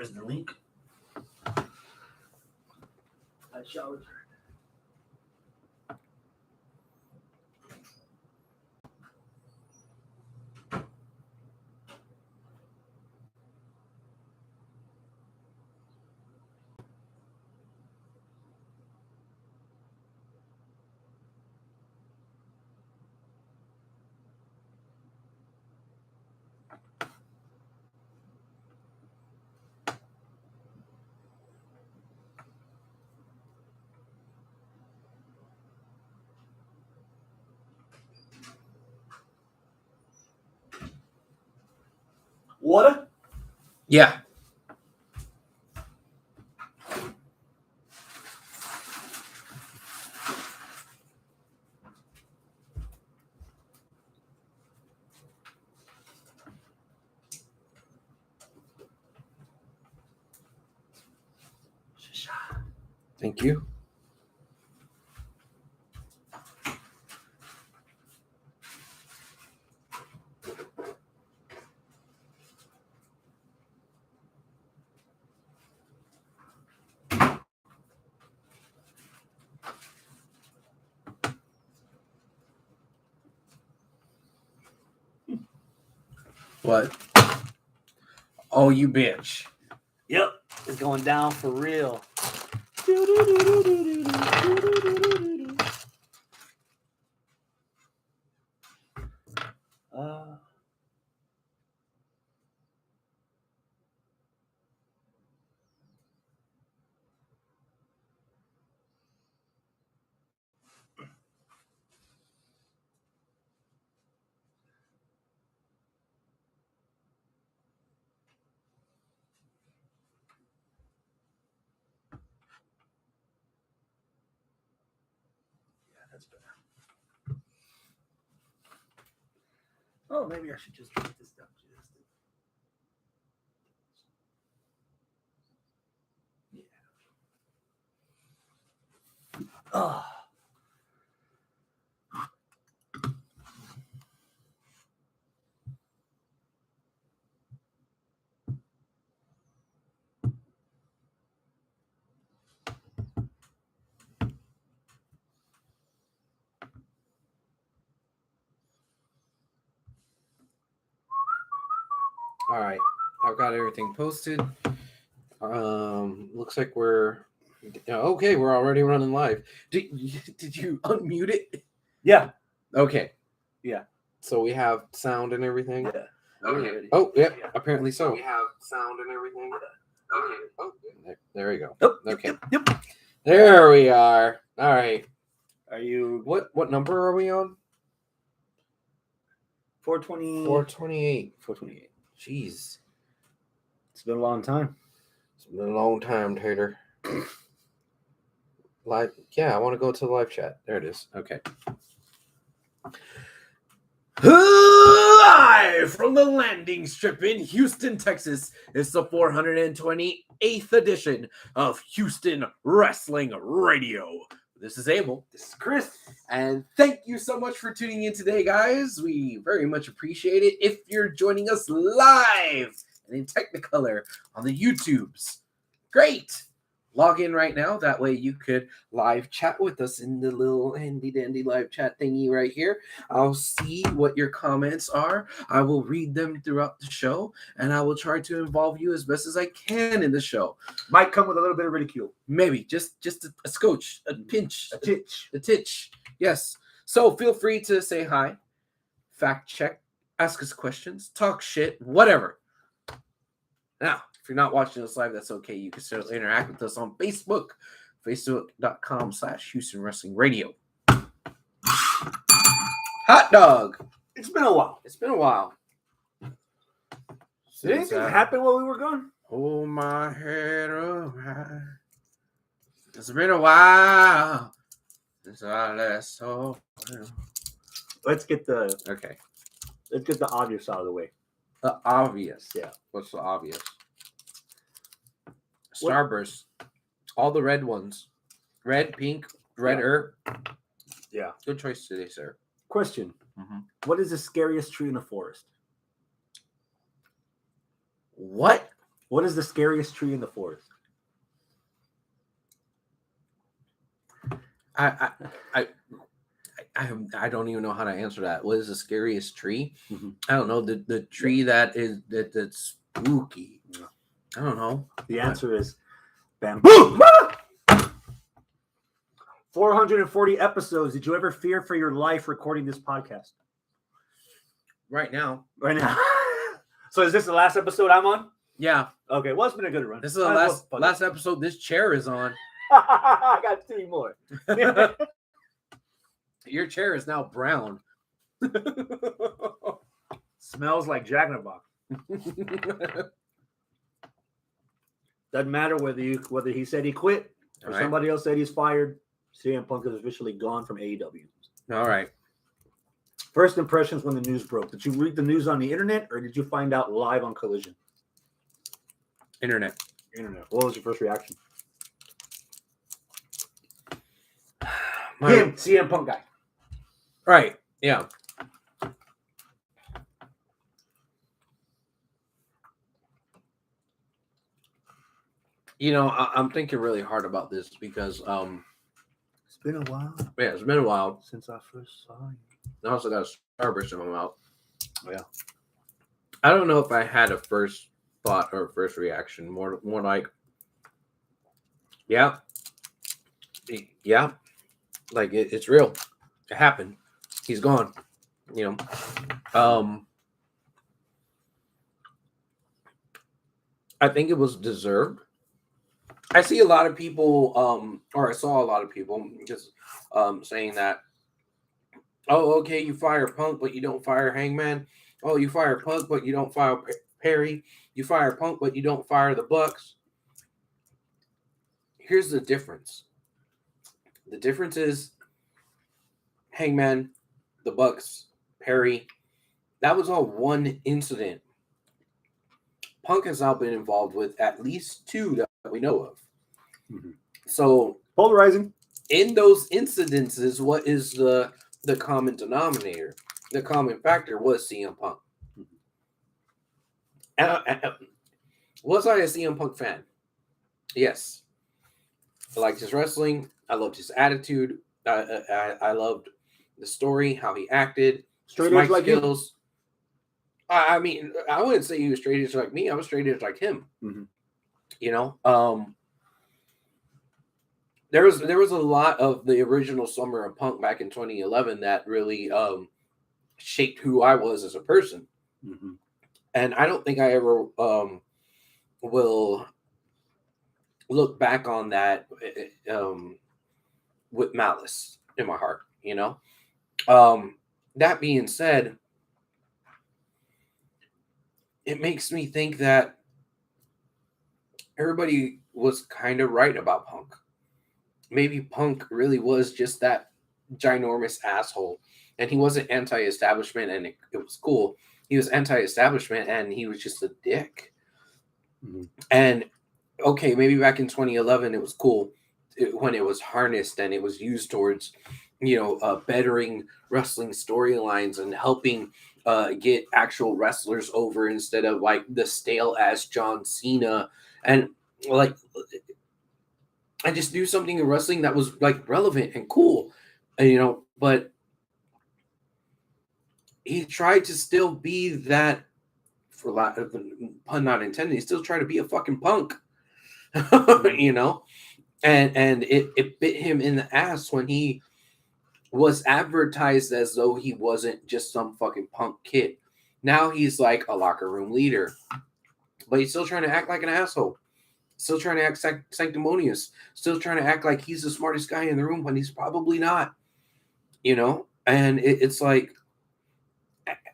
There's the link. I shall return. Water? Yeah. Thank you. What? Oh, you bitch. Yep. It's going down for real. That's better. Oh, maybe I should just drink this down. Yeah. Oh. All right. I've got everything posted. Looks like we're okay. We're already running live. Did you unmute it? Yeah. Okay. Yeah. So we have sound and everything. Yeah. Okay. Oh, yeah. Apparently so. We have sound and everything. Okay. Oh, there we go. Oh, Okay. Yep. There we are. All right. Are you What number are we on? 420? 428. 428. Jeez. It's been a long time. It's been a long time, Tater. Live. Yeah, I want to go to the live chat. There it is. Okay. Live from the landing strip in Houston, Texas, it's the 428th edition of Houston Wrestling Radio. This is Abel. This is Chris. And thank you so much for tuning in today, guys. We very much appreciate it. If you're joining us live and in Technicolor on the YouTubes, great. Log in right now. That way you could live chat with us in the little handy dandy live chat thingy right here. I'll see what your comments are. I will read them throughout the show, and I will try to involve you as best as I can in the show. Might come with a little bit of ridicule. Maybe just a scotch, a pinch, A titch. a titch. Yes. So feel free to say hi, fact check, ask us questions, talk shit, whatever. Now, if you're not watching us live, that's okay. You can still interact with us on Facebook, facebook.com/Houston Wrestling Radio. Hot dog. It's been a while. It's been a while. Did anything happen while we were gone? Hold my head up high. It's been a while since I last saw him. Let's get the Okay. obvious out of the way. The obvious. Yeah. What's the obvious? Starburst. All the red ones. Red, pink, redder. Yeah. Good choice today, sir. Question. Mm-hmm. What is the scariest tree in the forest? What? What is the scariest tree in the forest? I don't even know how to answer that. What is the scariest tree? Mhm. I don't know. The tree that's spooky. Yeah. I don't know. The answer is bamboo. 440 episodes. Did you ever fear for your life recording this podcast? Right now. Right now. So is this the last episode I'm on? Yeah. Okay, well, it's been a good run. This is the last episode this chair is on. I got 3 more. Your chair is now brown. Smells like Jack in the Box. Doesn't matter whether he said he quit or somebody else said he's fired. CM Punk is officially gone from AEW. All right. First impressions when the news broke. Did you read the news on the internet or did you find out live on Collision? Internet. What was your first reaction? My- Him, CM Punk guy. Right. Yeah. You know, I'm thinking really hard about this because It's been a while yeah, it's been a while. since I first saw you. I also got a Starburst in my mouth. Oh, yeah. I don't know if I had a first thought or first reaction. More like, yeah, like it's real. It happened. He's gone. You know, I think it was deserved. I see a lot of people, or I saw a lot of people just saying that, oh, okay, you fire Punk, but you don't fire Hangman. Oh, you fire Punk, but you don't fire Perry. You fire Punk, but you don't fire the Bucks. Here's the difference. The difference is Hangman, the Bucks, Perry. That was all one incident. Punk has now been involved with at least 2 that we know of. Mm-hmm. So Polarizing. in those incidences, what is the common denominator? The common factor was CM Punk. Was I a CM Punk fan? Yes. I liked his wrestling. I loved his attitude. I loved the story, how he acted, Straight mic edge like skills. I mean, I wouldn't say he was straight edge like me. I was straight edge like him. Mm-hmm. You know, there was a lot of the original Summer of Punk back in 2011 that really shaped who I was as a person. Mm-hmm. And I don't think I ever will look back on that with malice in my heart, you know? That being said, it makes me think that everybody was kind of right about Punk. Maybe Punk really was just that ginormous asshole. And he wasn't anti-establishment and it was cool. He was anti-establishment and he was just a dick. Mm-hmm. And okay, maybe back in 2011 it was cool when it was harnessed and it was used towards, bettering wrestling storylines and helping get actual wrestlers over instead of like the stale ass John Cena. And like, I just do something in wrestling that was like relevant and cool, but he tried to still be that, for lack of pun not intended, he still tried to be a fucking Punk, and it bit him in the ass when he was advertised as though he wasn't just some fucking Punk kid. Now he's like a locker room leader, but he's still trying to act like an asshole, still trying to act sanctimonious, still trying to act like he's the smartest guy in the room when he's probably not, and it's like,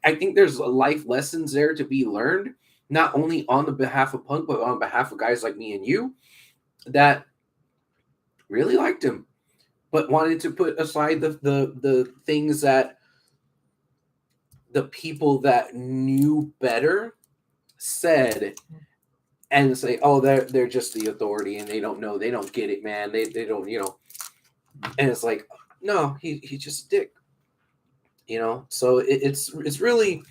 I think there's life lessons there to be learned, not only on the behalf of Punk, but on behalf of guys like me and you that really liked him, but wanted to put aside the things that the people that knew better said and say, oh, they're just the authority and they don't know, they don't get it, man. They don't, and it's like, no, he's just a dick. So it's really,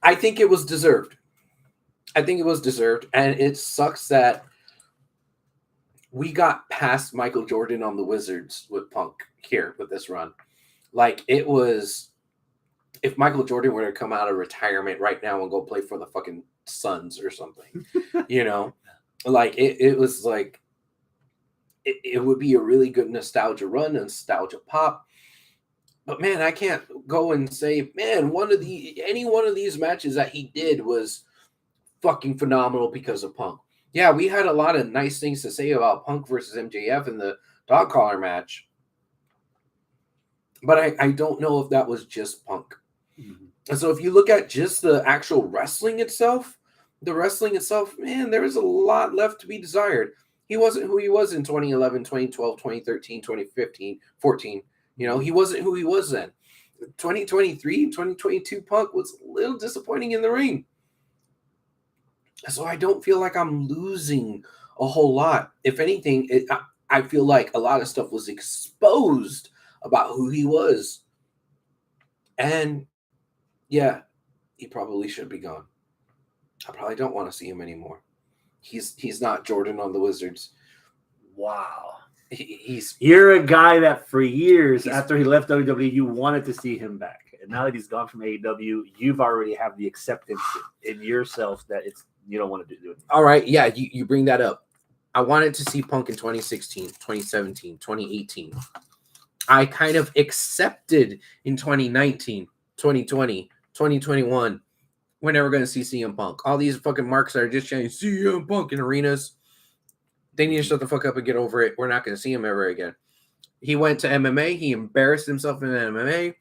I think it was deserved. I think it was deserved, and it sucks that we got past Michael Jordan on the Wizards with Punk here with this run. Like, it was, if Michael Jordan were to come out of retirement right now and go play for the fucking Suns or something, you know, like it was like, it would be a really good nostalgia run, nostalgia pop. But man, I can't go and say, man, any one of these matches that he did was fucking phenomenal because of Punk. Yeah, we had a lot of nice things to say about Punk versus MJF in the dog collar match. But I don't know if that was just Punk. Mm-hmm. And so if you look at just the actual wrestling itself, man, there was a lot left to be desired. He wasn't who he was in 2011, 2012, 2013, 2015, 14. You know, he wasn't who he was then. 2023, 2022 Punk was a little disappointing in the ring. So I don't feel like I'm losing a whole lot. If anything, I feel like a lot of stuff was exposed about who he was. And yeah, he probably should be gone. I probably don't want to see him anymore. He's not Jordan on the Wizards. Wow. He's You're a guy that for years after he left WWE, you wanted to see him back. And now that he's gone from AEW, you've already have the acceptance in yourself that you don't want to do it. All right. Yeah, you bring that up. I wanted to see Punk in 2016, 2017, 2018. I kind of accepted in 2019, 2020, 2021. We're never going to see CM Punk. All these fucking marks that are just saying CM Punk in arenas, they need to shut the fuck up and get over it. We're not going to see him ever again. He went to MMA. He embarrassed himself in MMA.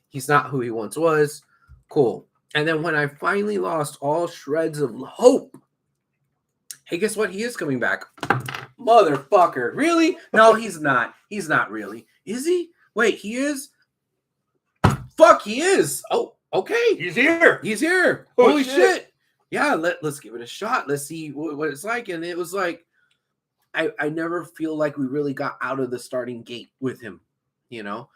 He's not who he once was. Cool. And then when I finally lost all shreds of hope, hey, guess what? He is coming back. Motherfucker. Really? No, he's not. He's not really. Is he? Wait, he is? Fuck, he is. Oh, okay. He's here. He's here. Oh, holy shit. Yeah, let's give it a shot. Let's see what it's like. And it was like, I never feel like we really got out of the starting gate with him. You know,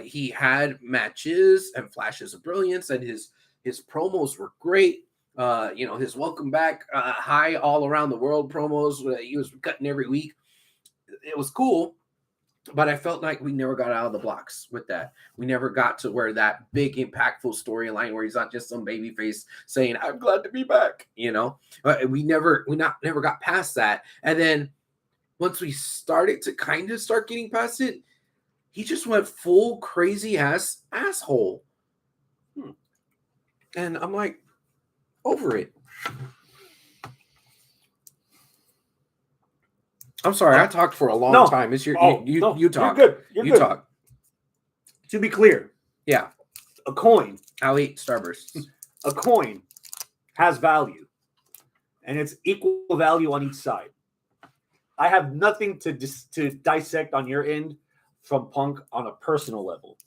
he had matches and flashes of brilliance, and his promos were great. You know, his welcome back high all around the world promos he was cutting every week. It was cool, but I felt like we never got out of the blocks with that. We never got to where that big impactful storyline where he's not just some baby face saying, "I'm glad to be back," you know. We never got past that. And then once we started to kind of start getting past it, he just went full crazy ass asshole. And I'm like, over it. I'm sorry, I talked for a long time. It's you talk. You're good. You're you good. talk. To be clear, Yeah. a coin I'll eat Starbursts. a coin has value, and it's equal value on each side. I have nothing to dissect on your end from Punk on a personal level.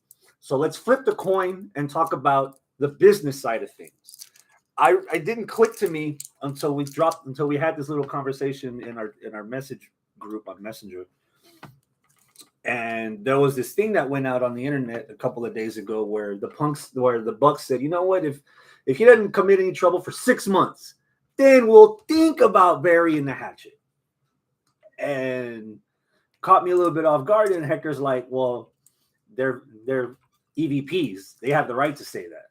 So let's flip the coin and talk about the business side of things. I didn't click to me until we had this little conversation in our message group on Messenger. And there was this thing that went out on the internet a couple of days ago where the Bucks said, you know what, if he doesn't commit any trouble for 6 months, then we'll think about burying the hatchet. And caught me a little bit off guard. And Hector's like, well, they're EVPs. They have the right to say that.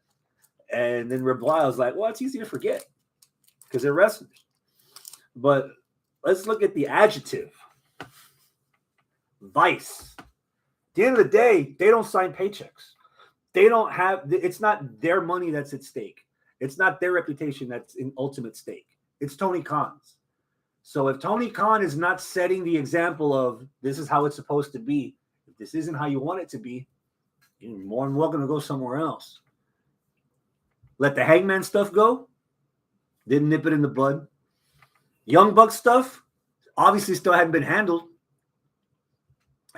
And then reply was like, well, it's easy to forget because they're wrestlers. But let's look at the adjective. Vice. At the end of the day, they don't sign paychecks. They don't have, it's not their money that's at stake. It's not their reputation that's in ultimate stake. It's Tony Khan's. So if Tony Khan is not setting the example of this is how it's supposed to be, if this isn't how you want it to be, you're more than welcome to go somewhere else. Let the Hangman stuff go. Didn't nip it in the bud. Young Bucks stuff obviously still hadn't been handled.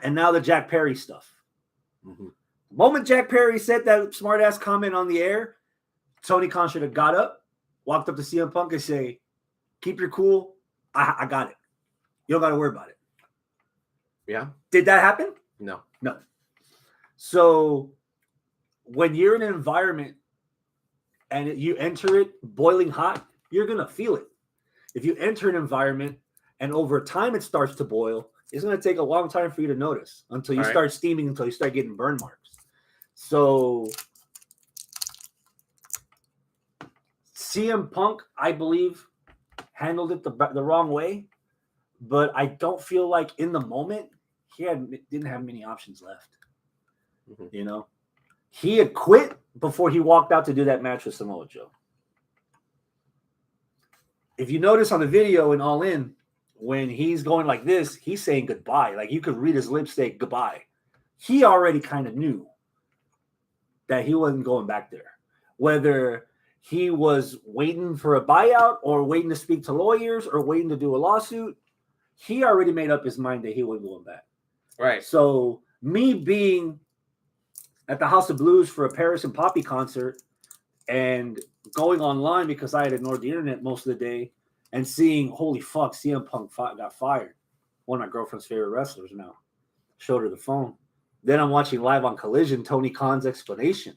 And now the Jack Perry stuff. Mm-hmm. The moment Jack Perry said that smart-ass comment on the air, Tony Khan should have got up, walked up to CM Punk and say, keep your cool. I got it. You don't got to worry about it. Yeah. Did that happen? No. So when you're in an environment and you enter it boiling hot, you're going to feel it. If you enter an environment and over time it starts to boil, it's going to take a long time for you to notice until you start steaming, until you start getting burn marks. So CM Punk, I believe, handled it the wrong way, but I don't feel like in the moment he didn't have many options left. Mm-hmm. You know, he had quit before he walked out to do that match with Samoa Joe. If you notice on the video in All In, when he's going like this, he's saying goodbye. Like you could read his lips say goodbye. He already kind of knew that he wasn't going back there. Whether he was waiting for a buyout or waiting to speak to lawyers or waiting to do a lawsuit, he already made up his mind that he wasn't going back. Right. So me being at the House of Blues for a Paris and Poppy concert and going online because I had ignored the internet most of the day and seeing, holy fuck, CM Punk got fired. One of my girlfriend's favorite wrestlers now. Showed her the phone. Then I'm watching live on Collision, Tony Khan's explanation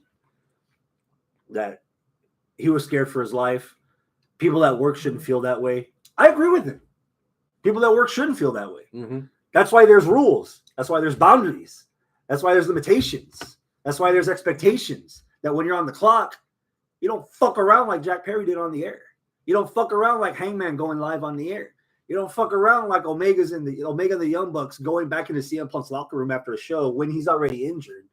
that he was scared for his life. People at work shouldn't feel that way. I agree with him. People at work shouldn't feel that way. Mm-hmm. That's why there's rules. That's why there's boundaries. That's why there's limitations. That's why there's expectations. That when you're on the clock, you don't fuck around like Jack Perry did on the air. You don't fuck around like Hangman going live on the air. You don't fuck around like Omega and the Young Bucks going back into CM Punk's locker room after a show when he's already injured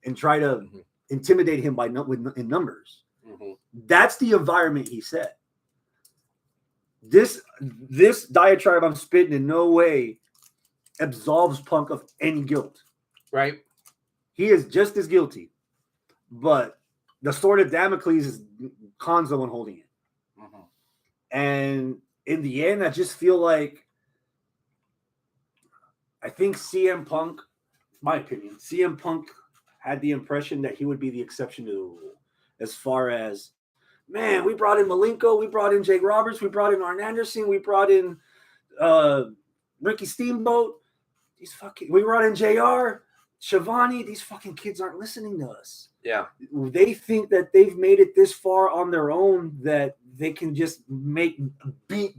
and try to intimidate him in numbers. Mm-hmm. That's the environment he set. This diatribe I'm spitting in no way absolves Punk of any guilt. Right. He is just as guilty, but the sword of Damocles is Khan's the one holding it. Mm-hmm. And in the end, I just feel like I think CM Punk, my opinion, CM Punk had the impression that he would be the exception to the rule. As far as, man, we brought in Malenko, we brought in Jake Roberts, we brought in Arn Anderson, we brought in Ricky Steamboat. We brought in JR, Shivani. These fucking kids aren't listening to us. Yeah. They think that they've made it this far on their own that they can just beat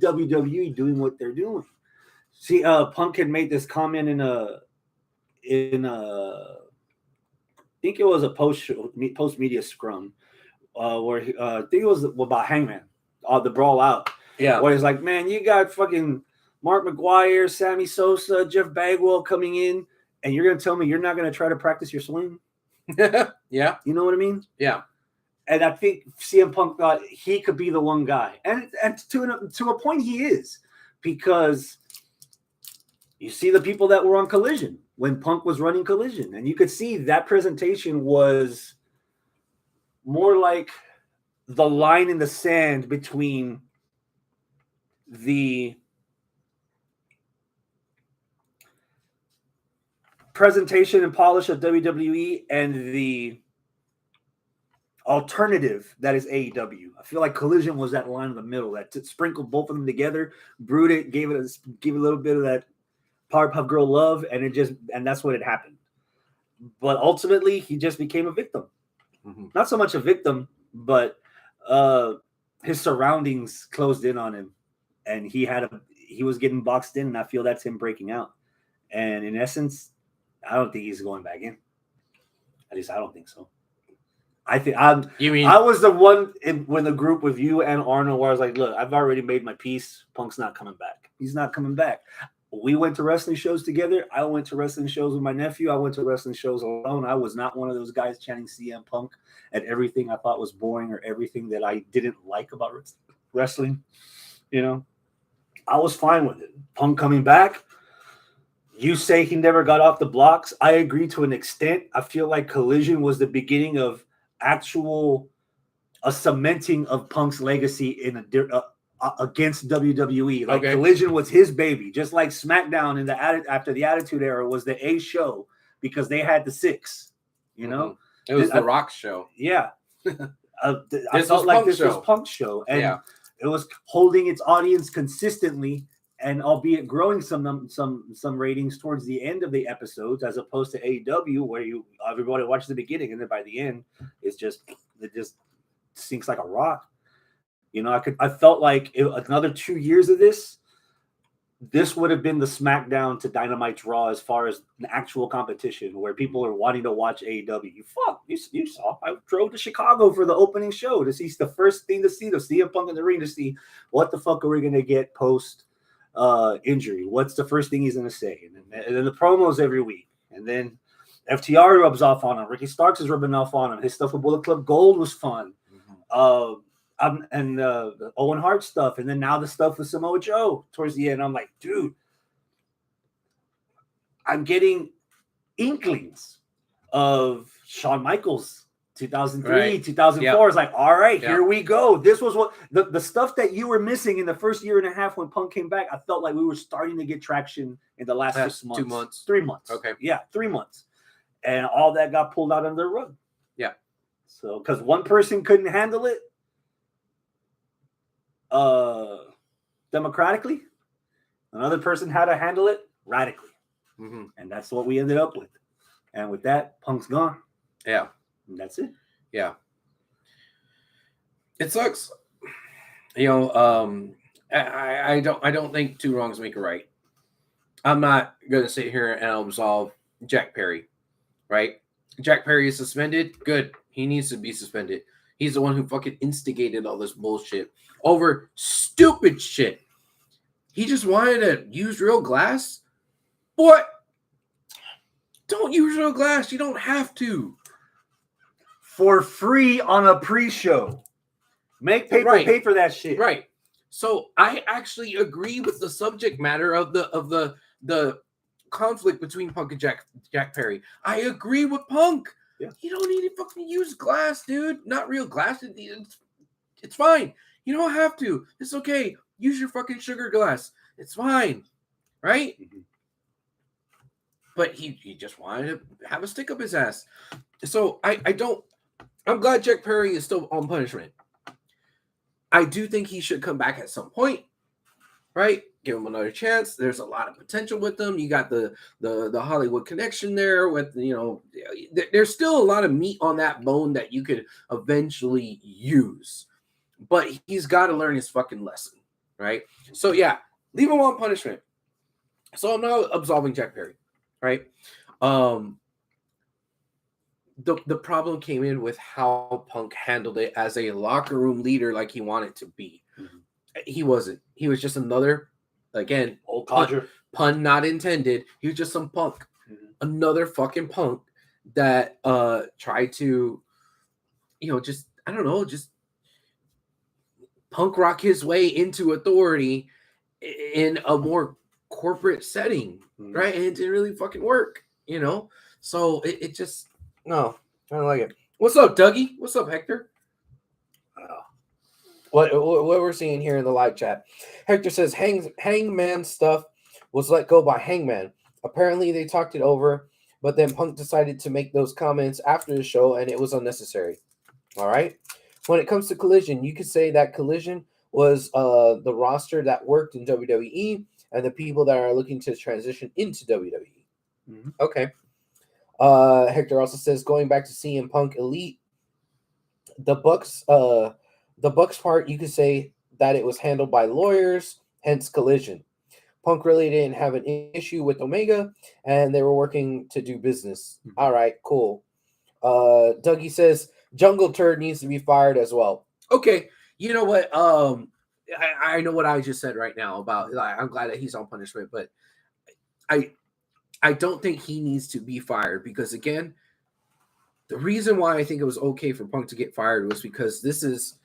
WWE doing what they're doing. See, Punk had made this comment in a I think it was a post media scrum where I think it was about Hangman, the Brawl Out. Yeah. Where he's like, man, you got fucking Mark McGuire, Sammy Sosa, Jeff Bagwell coming in, and you're gonna tell me you're not gonna try to practice your swing? Yeah. You know what I mean? Yeah. And I think CM Punk thought he could be the one guy. And to a point he is. Because you see the people that were on Collision when Punk was running Collision. And you could see that presentation was more like the line in the sand between the presentation and polish of WWE and the alternative that is AEW. I feel like Collision was that line in the middle that sprinkled both of them together, brewed it, gave a little bit of that Powerpuff Girl love, and that's what had happened. But ultimately, he just became a victim. Mm-hmm. Not so much a victim, but his surroundings closed in on him, and he was getting boxed in, and I feel that's him breaking out. And in essence, I don't think he's going back in. At least I don't think so. I think I was the one when the group with you and Arnold where I was like, look, I've already made my peace. Punk's not coming back. He's not coming back. We went to wrestling shows together. I went to wrestling shows with my nephew. I went to wrestling shows alone. I was not one of those guys chanting CM Punk at everything I thought was boring or everything that I didn't like about wrestling. You know, I was fine with it. Punk coming back. You say he never got off the blocks. I agree to an extent. I feel like Collision was the beginning of a cementing of Punk's legacy in against WWE. Like Collision was his baby, just like SmackDown after the Attitude Era was the A show because they had the 6. You know, it was the Rock show. Yeah, I felt like this was Punk's show, and it was holding its audience consistently. And albeit growing some ratings towards the end of the episodes, as opposed to AEW, where everybody watches the beginning and then by the end, it just sinks like a rock. You know, I felt like another 2 years of this would have been the SmackDown to Dynamite's Raw as far as an actual competition where people are wanting to watch AEW. You saw. I drove to Chicago for the opening show to see the first thing to see the CM Punk in the ring to see what the fuck are we going to get post injury. What's the first thing he's going to say? And then the promos every week. And then FTR rubs off on him. Ricky Starks is rubbing off on him. His stuff with Bullet Club Gold was fun. And the Owen Hart stuff, and then now the stuff with Samoa Joe towards the end. I'm like, dude, I'm getting inklings of Shawn Michaels 2003, Right. 2004. Yeah. It's like, all right, Yeah. here we go. This was what the stuff that you were missing in the first year and a half when Punk came back. I felt like we were starting to get traction in the last 6 months. 2 months. 3 months. Okay. Yeah, 3 months. And all that got pulled out under the rug. Yeah. So, because one person couldn't handle it democratically, another person had to handle it radically. Mm-hmm. And that's what we ended up with. And with that, Punk's gone. Yeah. And that's it. Yeah. It sucks. You know, I don't think two wrongs make a right. I'm not gonna sit here and absolve Jack Perry, right? Jack Perry is suspended. Good. He needs to be suspended. He's the one who fucking instigated all this bullshit over stupid shit. He just wanted to use real glass. Boy, don't use real glass. You don't have to. For free on a pre-show. Make people Right. pay for that shit. Right. So I actually agree with the subject matter of the conflict between Punk and Jack Perry. I agree with Punk. Yeah. You don't need to fucking use glass, dude. Not real glass. It's fine. You don't have to. It's okay. Use your fucking sugar glass. It's fine. Right? Mm-hmm. But he just wanted to have a stick up his ass. So I'm glad Jack Perry is still on punishment. I do think he should come back at some point, right? Give him another chance. There's a lot of potential with him. You got the Hollywood connection there with, you know, there's still a lot of meat on that bone that you could eventually use. But he's got to learn his fucking lesson, right? So yeah, leave him on punishment. So I'm not absolving Jack Perry, right? The problem came in with how Punk handled it as a locker room leader like he wanted to be. Mm-hmm. He wasn't. He was just another, again, Old codger. pun not intended. He was just some punk. Mm-hmm. Another fucking punk that tried to, you know, just, I don't know, just punk rock his way into authority in a more corporate setting, Mm-hmm. right? And it didn't really fucking work, you know? So it just, no, I don't like it. What's up, Dougie? What's up, Hector? What we're seeing here in the live chat. Hector says Hangman stuff was let go by Hangman. Apparently they talked it over, but then Punk decided to make those comments after the show and it was unnecessary. All right. When it comes to Collision, you could say that Collision was the roster that worked in WWE and the people that are looking to transition into WWE. Mm-hmm. Okay. Hector also says going back to CM Punk Elite, the Bucks part, you could say that it was handled by lawyers, hence Collision. Punk really didn't have an issue with Omega, and they were working to do business. Mm-hmm. All right, cool. Dougie says Jungle Turd needs to be fired as well. Okay, you know what? I know what I just said right now about. I'm glad that he's on punishment, but I don't think he needs to be fired because, again, the reason why I think it was okay for Punk to get fired was because this is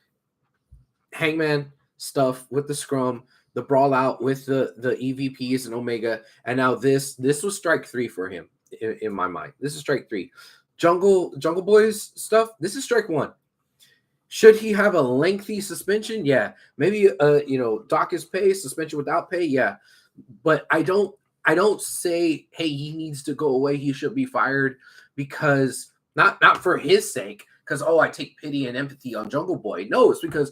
Hangman stuff with the scrum, the brawl out with the EVPs and Omega, and now this was strike 3 for him in my mind. This is strike 3. Jungle Boys stuff, this is strike 1. Should he have a lengthy suspension? Yeah. Maybe dock his pay, suspension without pay, yeah. But I don't say, hey, he needs to go away, he should be fired, because not for his sake, because I take pity and empathy on Jungle Boy. No, it's because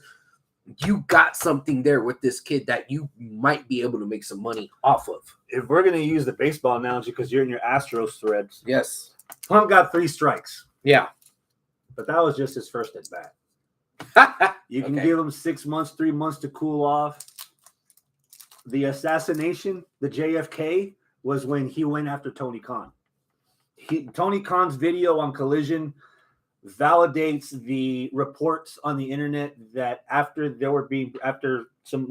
you got something there with this kid that you might be able to make some money off of. If we're going to use the baseball analogy, because you're in your Astros threads, Yes. Punk got 3 strikes. Yeah. But that was just his first at bat. You can Okay. give him 6 months, 3 months to cool off. The assassination, the JFK, was when he went after Tony Khan. Tony Khan's video on Collision validates the reports on the internet that after some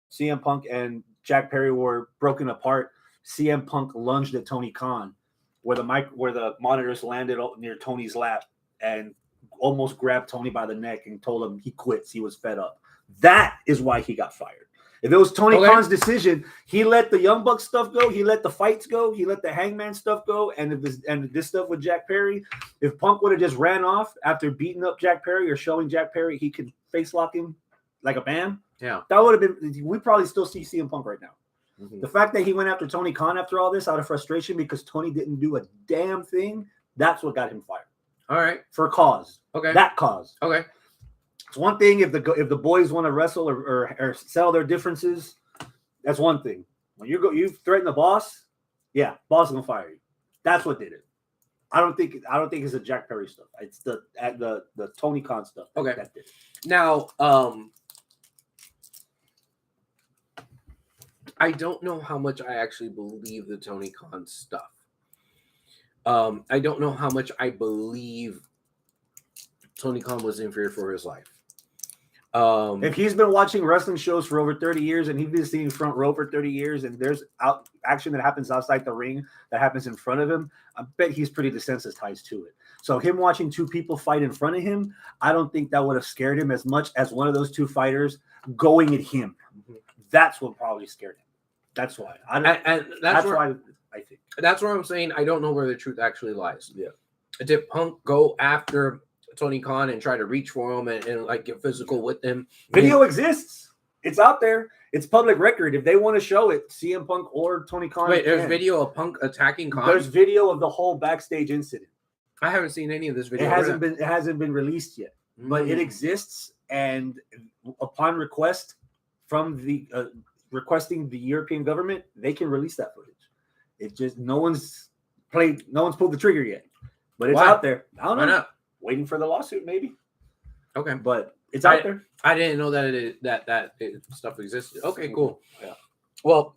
CM Punk and Jack Perry were broken apart, CM Punk lunged at Tony Khan, where the monitors landed near Tony's lap and almost grabbed Tony by the neck and told him he quits. He was fed up. That is why he got fired. If it was Tony Khan's decision, he let the Young Bucks stuff go. He let the fights go. He let the Hangman stuff go. And this stuff with Jack Perry, if Punk would have just ran off after beating up Jack Perry or showing Jack Perry he could face lock him like a man, Yeah. that would have been. We probably still see CM Punk right now. Mhm. The fact that he went after Tony Khan after all this out of frustration because Tony didn't do a damn thing, that's what got him fired. All right. For cause. Okay. That cause. Okay. It's one thing if the boys want to wrestle or settle their differences. That's one thing. When you threaten the boss, yeah, boss is gonna fire you. That's what did it. I don't think it's the Jack Perry stuff. It's the Tony Khan stuff. Okay. That did it. Now, I don't know how much I actually believe the Tony Khan stuff. I don't know how much I believe Tony Khan was in fear for his life. If he's been watching wrestling shows for over 30 years and he's been seeing front row for 30 years and there's action that happens outside the ring that happens in front of him, I bet he's pretty desensitized to it. So him watching two people fight in front of him, I don't think that would have scared him as much as one of those two fighters going at him. Mhm. That's what probably scared him. That's why. That's why I think. That's what I'm saying. I don't know where the truth actually lies. Yeah. Did Punk go after Tony Khan and try to reach for him and like get physical with him? Video exists. It's out there. It's public record. If they want to show it, CM Punk or Tony Khan. Wait, there's video of Punk attacking Khan? There's video of the whole backstage incident. I haven't seen any of this video. It hasn't been released yet, but it exists. And upon request from the requesting the European government, they can release that footage. It just no one's pulled the trigger yet, but it's out there. I don't know. Why not? Waiting for the lawsuit, maybe. Okay, but it's out there. I didn't know that stuff existed. Okay, cool. Yeah. Well,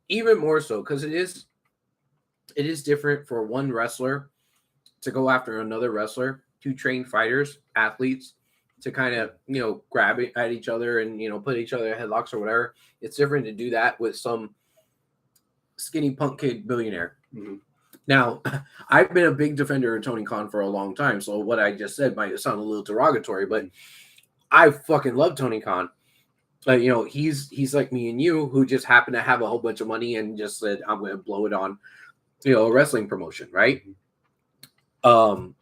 even more so because it is different for one wrestler to go after another wrestler, two trained fighters, athletes, to kind of grab it at each other and put each other in headlocks or whatever. It's different to do that with some skinny punk kid billionaire. Mm-hmm. Now, I've been a big defender of Tony Khan for a long time, so what I just said might sound a little derogatory, but I fucking love Tony Khan. He's like me and you, who just happen to have a whole bunch of money and just said, I'm going to blow it on, a wrestling promotion, right? I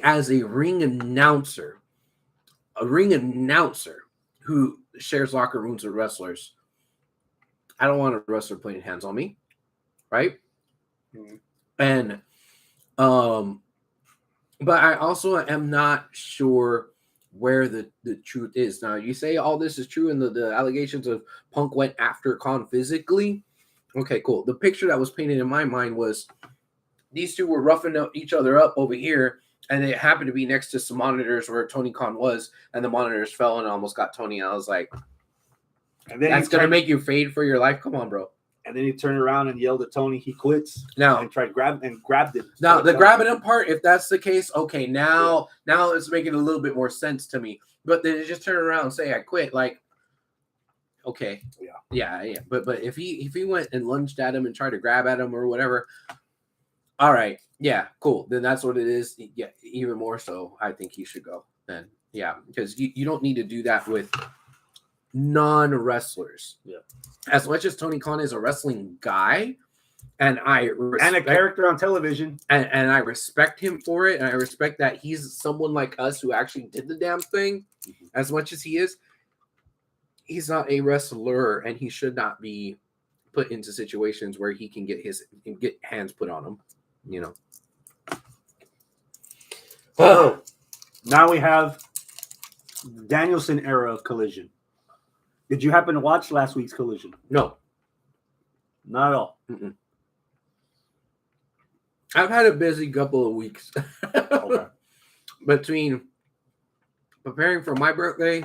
as a ring announcer who shares locker rooms with wrestlers, I don't want a wrestler putting hands on me. Right. Mm-hmm. And but I also am not sure where the truth is. Now you say all this is true and the allegations of Punk went after Khan physically. Okay, cool. The picture that was painted in my mind was these two were roughing each other up over here, and it happened to be next to some monitors where Tony Khan was, and the monitors fell and almost got Tony. And I was like, that's gonna make you fade for your life. Come on, bro. And then he turned around and yelled at Tony, he quits. Now and grabbed it. Now the grabbing him part, if that's the case, okay. Now it's making a little bit more sense to me. But then just turn around and say I quit, like, okay, yeah. But if he went and lunged at him and tried to grab at him or whatever, all right, yeah, cool. Then that's what it is. Yeah, even more so, I think he should go. Then because you don't need to do that with non-wrestlers. Yeah. As much as Tony Khan is a wrestling guy, and a character on television, and I respect him for it, and I respect that he's someone like us who actually did the damn thing. Mm-hmm. As much as he is, he's not a wrestler, and he should not be put into situations where he can get hands put on him. Oh, now we have Danielson era of Collision. Did you happen to watch last week's Collision? No. Not at all. Mm-mm. I've had a busy couple of weeks. Okay. between preparing for my birthday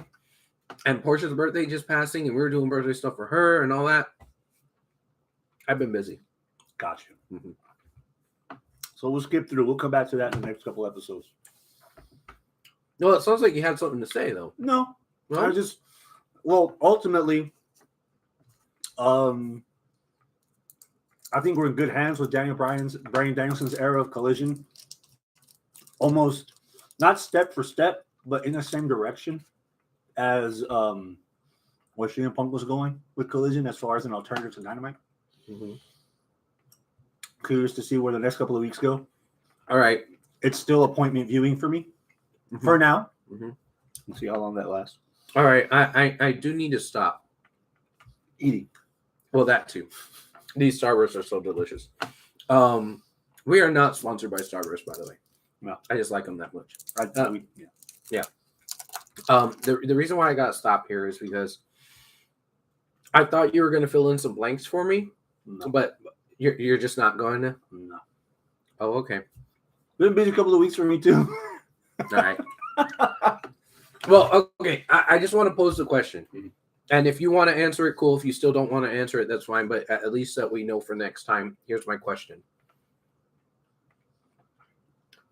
and Portia's birthday just passing, and we were doing birthday stuff for her and all that, I've been busy. Got you. Mm-hmm. So we'll skip through. We'll come back to that in the next couple episodes. No, it sounds like you had something to say, though. No, No? Ultimately, I think we're in good hands with Brian Danielson's era of Collision. Almost not step for step, but in the same direction as where CM Punk was going with Collision as far as an alternative to Dynamite. Mm-hmm. Curious to see where the next couple of weeks go. All right. It's still appointment viewing for me for now. Mm-hmm. We'll see how long that lasts. All right. I do need to stop Eating. Well, that too. These Starbursts are so delicious. We are not sponsored by Starburst, by the way. No. I just like them that much. Yeah. The reason why I got to stop here is because I thought you were going to fill in some blanks for me, No. but you're just not going to? No. Oh, okay. Been a busy couple of weeks for me too. All right. Well, okay. I just want to pose the question. Mhm. And if you want to answer it, cool. If you still don't want to answer it, that's fine. But at least that we know for next time. Here's my question.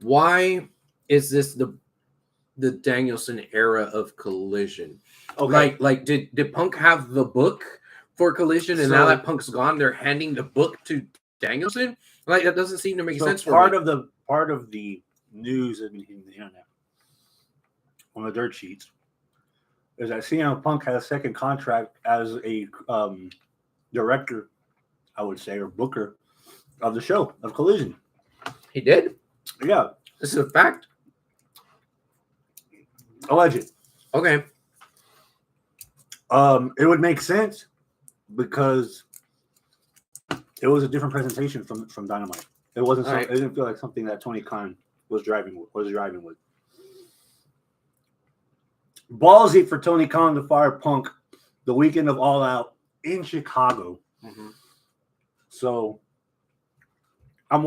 Why is this the Danielson era of Collision? Okay. Like did Punk have the book for Collision, and now that Punk's gone, they're handing the book to Danielson? Like, that doesn't seem to make sense for part me. of the news in the internet on the dirt sheets is that CM Punk had a second contract as a director, I would say, or booker of the show of Collision. He did? Yeah, This is a fact? alleged. Okay. It would make sense because it was a different presentation from Dynamite. It wasn't. All right. It didn't feel like something that Tony Khan was driving with. Ballsy for Tony Khan to fire Punk the weekend of All Out in Chicago. Mm-hmm. So I'm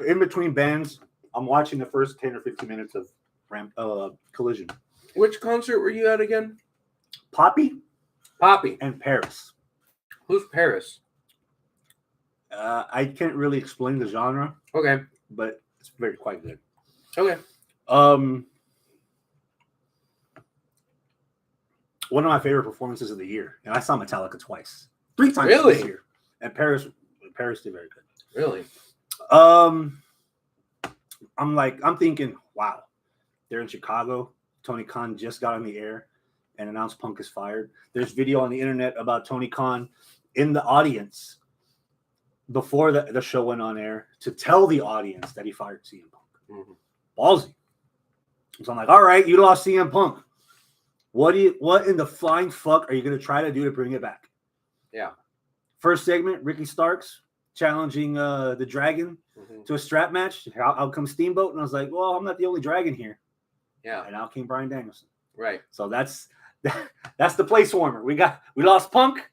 in between bands. I'm watching the first 10 or 15 minutes of Collision. Which concert were you at again? Poppy Poppy. and Paris. Who's Paris? I can't really explain the genre, Okay. but it's quite good. Okay. One of my favorite performances of the year, and I saw Metallica twice, 3 times Really? this year, and Paris did very good. Really? I'm thinking, wow, they're in Chicago. Tony Khan just got on the air and announced Punk is fired. There's video on the internet about Tony Khan in the audience before the show went on air to tell the audience that he fired CM Punk. Mm-hmm. Ballsy. So I'm like, all right, you lost CM Punk. What in the flying fuck are you going to try to do to bring it back? Yeah. First segment, Ricky Starks challenging the Dragon to a strap match. Out comes Steamboat, and I was like, well, I'm not the only Dragon here. Yeah. And out came Bryan Danielson. Right. So that's the place warmer. We lost Punk,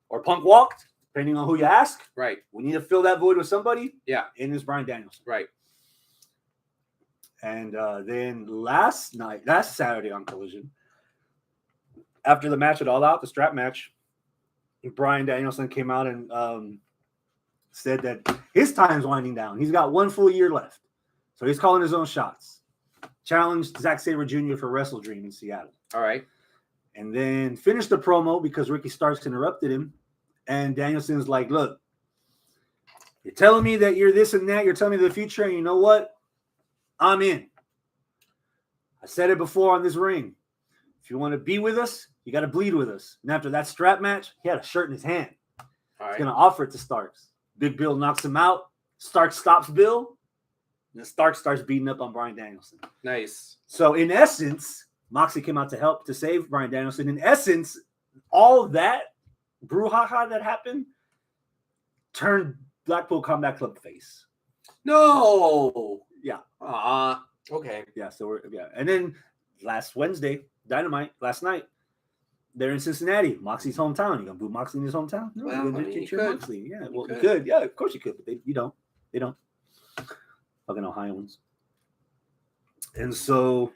or Punk walked, depending on who you ask. Right. We need to fill that void with somebody. Yeah. And it's Bryan Danielson. Right. And then last Saturday on Collision, after the match at All Out, the strap match, Bryan Danielson came out and said that his time's winding down. He's got 1 full year left. So he's calling his own shots. Challenged Zack Sabre Jr. for Wrestle Dream in Seattle. All right. And then finished the promo because Ricky Starks interrupted him. And Danielson's like, look, you're telling me that you're this and that. You're telling me the future. And you know what? I'm in. I said it before on this ring. If you want to be with us, you got to bleed with us. And after that strap match, he had a shirt in his hand. All right. He's going to offer it to Starks. Big Bill knocks him out. Starks stops Bill. And then Starks starts beating up on Bryan Danielson. Nice. So in essence, Moxley came out to help to save Bryan Danielson. In essence, all that brouhaha that happened turned Blackpool Combat Club face. No. Yeah. Okay. Yeah. So and then last Wednesday, Dynamite, last night, they're in Cincinnati, Moxley's hometown. You gonna boo Moxley in his hometown? No, Well, you're gonna I mean, you cheer could. Moxley. Yeah, You you could. could. Yeah, of course you could, but you don't. They don't. Fucking Ohioans. And so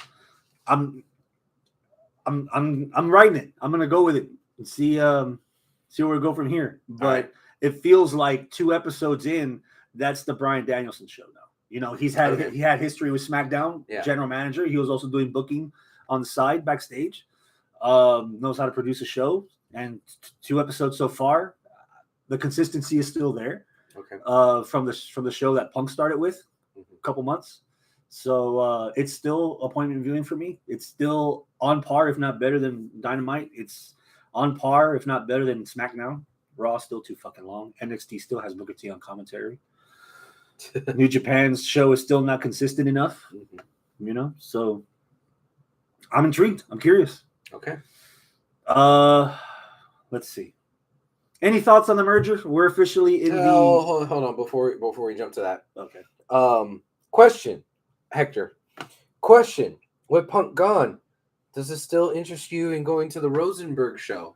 I'm writing it. I'm gonna go with it and see where we go from here. But it feels like 2 episodes in, that's the Bryan Danielson show now. You know, he had history with SmackDown, general manager. He was also doing booking on the side, backstage. Knows how to produce a show, and 2 episodes so far. The consistency is still there. Okay. From the show that Punk started with a couple months. So it's still appointment viewing for me. It's still on par, if not better than Dynamite. It's on par, if not better than SmackDown. Raw still too fucking long. NXT still has Booker T on commentary. New Japan's show is still not consistent enough. You know, so I'm intrigued. I'm curious. Okay. Let's see. Any thoughts on the merger? We're officially in hold on before we jump to that. Okay. Question, Hector. Question: with Punk gone, does it still interest you in going to the Rosenberg show?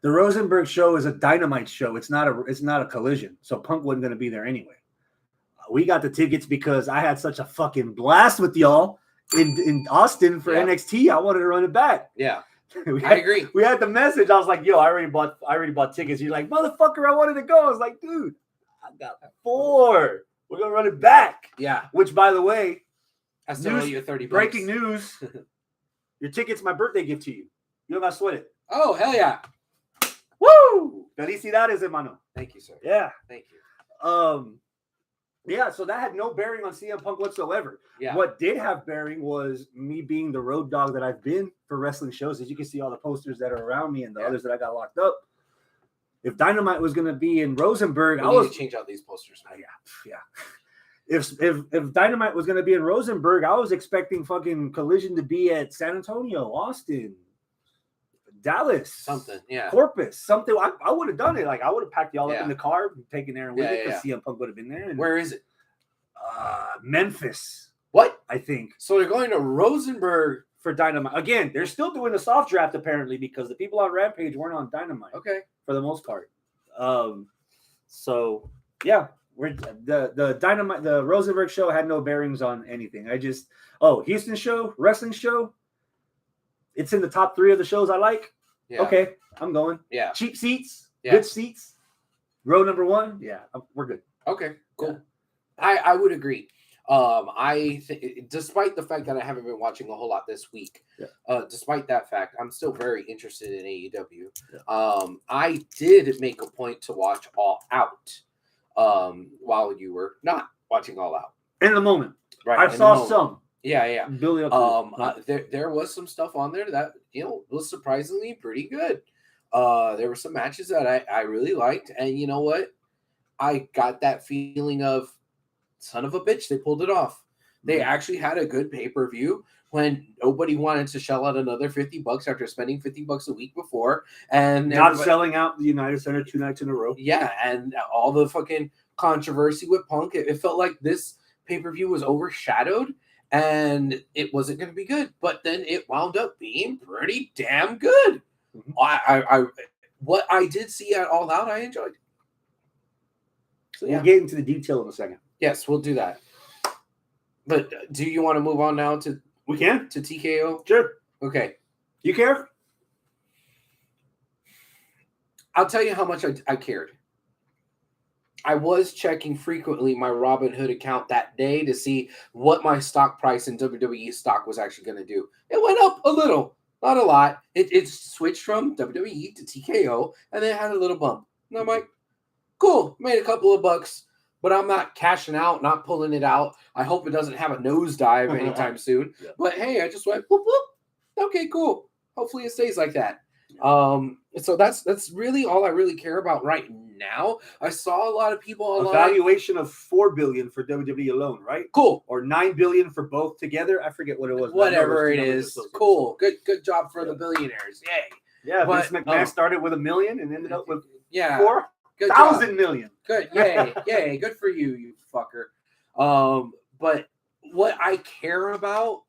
The Rosenberg show is a Dynamite show. It's not a Collision. So Punk wasn't going to be there anyway. We got the tickets because I had such a fucking blast with y'all in Austin for NXT. I wanted to run it back. Yeah. I agree. We had the message. I was like, yo, I already bought tickets. You're like, motherfucker, I wanted to go. I was like, dude, I got 4. We're gonna run it back. Yeah. Which, by the way, I still owe you $30. Breaking news. Your ticket's my birthday gift to you. You don't gotta sweat it. Oh, hell yeah. Woo! Felicidades, hermano. Thank you, sir. Yeah. Thank you. Yeah, so that had no bearing on CM Punk whatsoever. Yeah. What did have bearing was me being the road dog that I've been for wrestling shows. As you can see, all the posters that are around me and the others that I got locked up. If Dynamite was going to be in Rosenberg, I need to change out these posters. Yeah. If Dynamite was going to be in Rosenberg, I was expecting fucking Collision to be at San Antonio, Austin, Dallas, something, Corpus, something. I would have done it. Like I would have packed y'all up in the car, and taken Aaron with it, because CM Punk would have been there. And, where is it? Memphis. What? I think. So they're going to Rosenberg for Dynamite again. They're still doing the soft draft apparently because the people on Rampage weren't on Dynamite. Okay, for the most part. So yeah, we're the Dynamite. The Rosenberg show had no bearings on anything. Houston show, wrestling show. It's in the top 3 of the shows I like. Yeah. Okay, I'm going. Yeah. Cheap seats, good seats. Row number 1. Yeah, we're good. Okay, cool. Yeah. I would agree. Despite the fact that I haven't been watching a whole lot this week, despite that fact, I'm still very interested in AEW. Yeah. I did make a point to watch All Out while you were not watching All Out. In the moment. Right. I saw some. Yeah. Building up there was some stuff on there that, was surprisingly pretty good. There were some matches that I really liked. And you know what? I got that feeling of, son of a bitch, they pulled it off. They actually had a good pay-per-view when nobody wanted to shell out another $50 after spending $50 a week before. And not selling out the United Center 2 nights in a row. Yeah, and all the fucking controversy with Punk. It felt like this pay-per-view was overshadowed and it wasn't going to be good. But then it wound up being pretty damn good. Mm-hmm. What I did see at All Out, I enjoyed. So we'll get into the detail in a second. Yes, we'll do that. But do you want to move on now to TKO? Sure. Okay. You care? I'll tell you how much I cared. I was checking frequently my Robinhood account that day to see what my stock price in WWE stock was actually going to do. It went up a little, not a lot. It switched from WWE to TKO, and then it had a little bump. And I'm like, cool, made a couple of bucks, but I'm not cashing out, not pulling it out. I hope it doesn't have a nosedive anytime soon. Yeah. But hey, I just went, whoop, whoop. Okay, cool. Hopefully it stays like that. So that's really all I really care about right now. I saw a lot of people online. A valuation of $4 billion for WWE alone, right? Cool. Or $9 billion for both together. I forget what it was. Whatever it is. Cool. Good job for the billionaires. Yay. Yeah, Vince McMahon started with $1 million and ended up with $4 million. Good. Yay. Good for you, you fucker. But what I care about,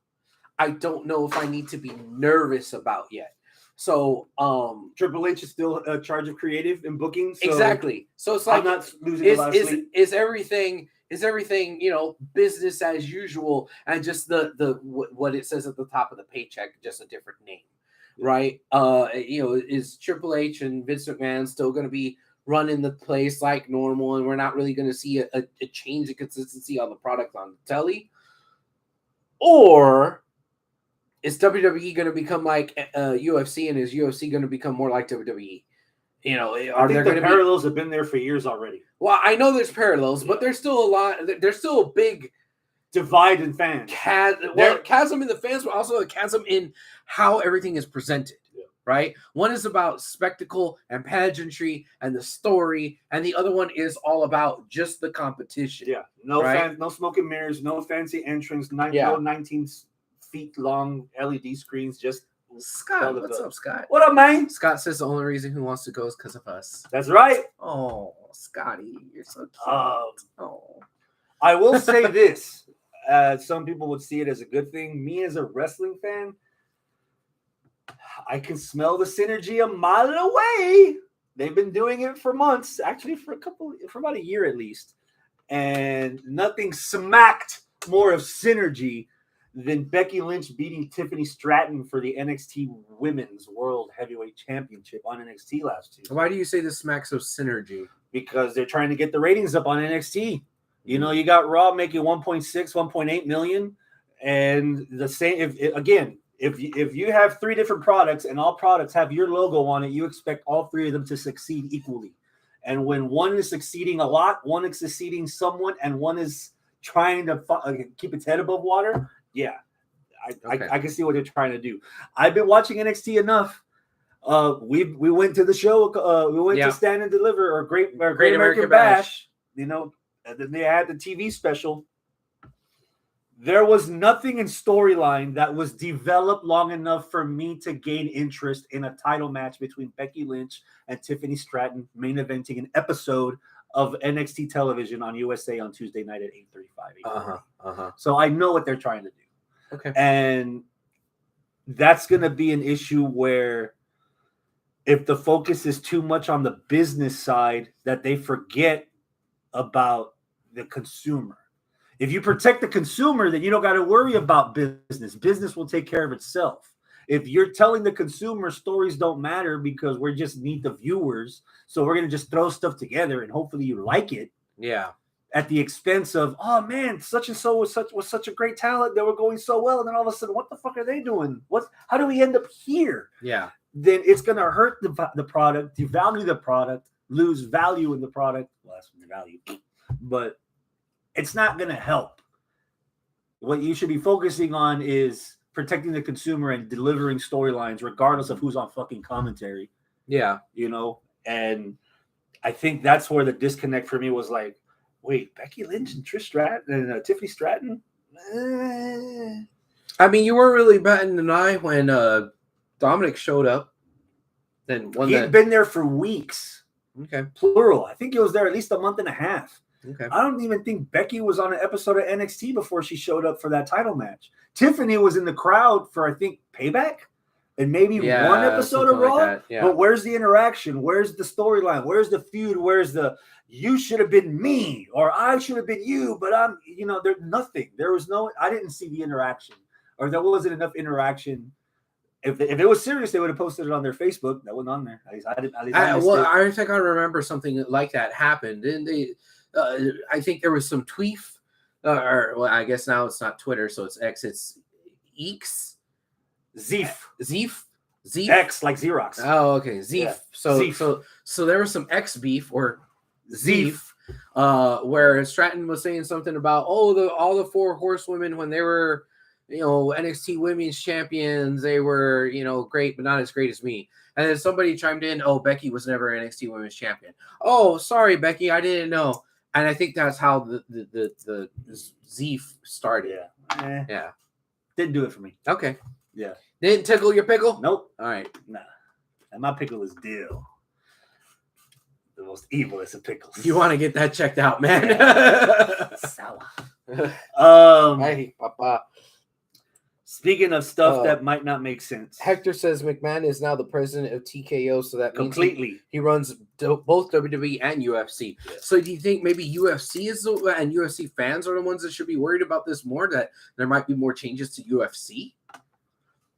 I don't know if I need to be nervous about yet. So Triple H is still in charge of creative and booking. So exactly. So it's like, I'm not losing a lot of sleep. Is everything is everything, business as usual, and just what it says at the top of the paycheck, just a different name, right? Is Triple H and Vince McMahon still going to be running the place like normal, and we're not really going to see a change in consistency on the product on the telly? Or is WWE going to become like UFC, and is UFC going to become more like WWE? I think the parallels have been there for years already. Well, I know there's parallels, but there's still a lot. There's still a big divide in fans. Chasm in the fans, but also a chasm in how everything is presented. Yeah. Right? One is about spectacle and pageantry and the story, and the other one is all about just the competition. Yeah. No fans, no smoke and mirrors, no fancy entrance, no 19 feet long LED screens, just Scott. What's up, Scott? What up, man? Scott says the only reason he wants to go is because of us. That's right. Oh, Scotty, you're so cute. I will say this. Some people would see it as a good thing. Me as a wrestling fan, I can smell the synergy a mile away. They've been doing it for months, actually for about a year at least. And nothing smacked more of synergy than Becky Lynch beating Tiffany Stratton for the NXT Women's World Heavyweight Championship on NXT last Tuesday. Why do you say this smacks of synergy? Because they're trying to get the ratings up on NXT. You got Raw making 1.6, 1.8 million, and the same. If you have 3 different products and all products have your logo on it, you expect all 3 of them to succeed equally. And when one is succeeding a lot, one is succeeding somewhat, and one is trying to keep its head above water, yeah, I can see what they're trying to do. I've been watching NXT enough. We went to the show. We went to Stand and Deliver or Great American Bash. And then they had the TV special. There was nothing in storyline that was developed long enough for me to gain interest in a title match between Becky Lynch and Tiffany Stratton main eventing an episode of NXT television on USA on Tuesday night at 8:35. So I know what they're trying to do. Okay. And that's going to be an issue where if the focus is too much on the business side, that they forget about the consumer. If you protect the consumer, then you don't got to worry about business. Business will take care of itself. If you're telling the consumer stories don't matter because we just need the viewers, so we're going to just throw stuff together and hopefully you like it. Yeah. At the expense of, oh man, such and so was such a great talent. They were going so well. And then all of a sudden, what the fuck are they doing? How do we end up here? Yeah. Then it's going to hurt the product, devalue the product, lose value in the product. Well, that's the value. But it's not going to help. What you should be focusing on is protecting the consumer and delivering storylines, regardless of who's on fucking commentary. Yeah. And I think that's where the disconnect for me was like, wait, Becky Lynch and Trish Stratton and Tiffany Stratton? I mean, you weren't really batting an eye when Dominic showed up. Then He'd been there for weeks. Okay. Plural. I think he was there at least a month and a half. Okay. I don't even think Becky was on an episode of NXT before she showed up for that title match. Tiffany was in the crowd for, I think, Payback and maybe one episode of Raw. Like But where's the interaction? Where's the storyline? Where's the feud? Where's the you should have been me or I should have been you? But there's nothing. There was I didn't see the interaction, or there wasn't enough interaction. If it was serious, they would have posted it on their Facebook. That wasn't on there. I think I remember something like that happened. And I think there was some tweet, I guess now it's not Twitter, so it's X. It's Eeks. Zeef. X like Xerox. Oh, okay. Zeef. Yeah. So there was some X beef or Zeef, where Stratton was saying something about all the 4 horsewomen when they were NXT Women's Champions, they were great, but not as great as me. And then somebody chimed in, oh, Becky was never NXT Women's Champion. Oh, sorry, Becky, I didn't know. And I think that's how the Zeef started. Yeah. Yeah. Didn't do it for me. Okay. Yeah. Didn't tickle your pickle? Nope. All right. Nah. And my pickle is dill. The most evilest of pickles. You want to get that checked out, man. Yeah. Sour. Hey, Papa. Speaking of stuff that might not make sense. Hector says McMahon is now the president of TKO, so that means Completely. he runs both WWE and UFC. Yeah. So do you think maybe UFC and UFC fans are the ones that should be worried about this more, that there might be more changes to UFC?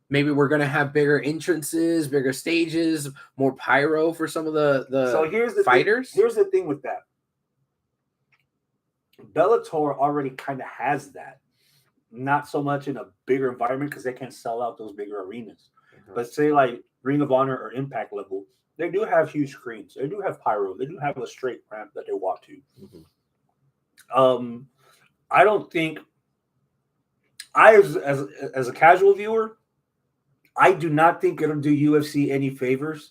Maybe we're going to have bigger entrances, bigger stages, more pyro for some of the So here's the fighters? Here's the thing with that. Bellator already kind of has that. Not so much in a bigger environment because they can't sell out those bigger arenas. But say like Ring of Honor or Impact level, they do have huge screens. They do have pyro. They do have a straight ramp that they walk to. I don't think as a casual viewer, I do not think it'll do UFC any favors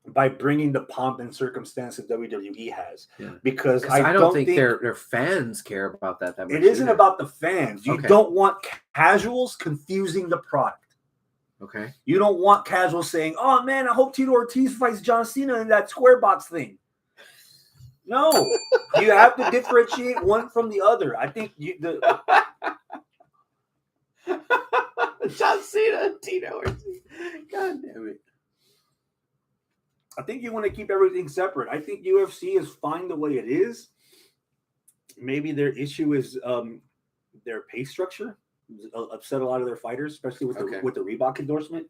by bringing the pomp and circumstance that WWE has. Yeah. Because I don't think their fans care about that much. It isn't about the fans. You don't want casuals confusing the product. Okay. You don't want casuals saying, "Oh man, I hope Tito Ortiz fights John Cena in that square box thing." No, you have to differentiate one from the other. I think John Cena and Tito Ortiz. God damn it. I think you want to keep everything separate. I think UFC is fine the way it is. Maybe their issue is their pay structure. Upset a lot of their fighters, especially with the Reebok endorsement.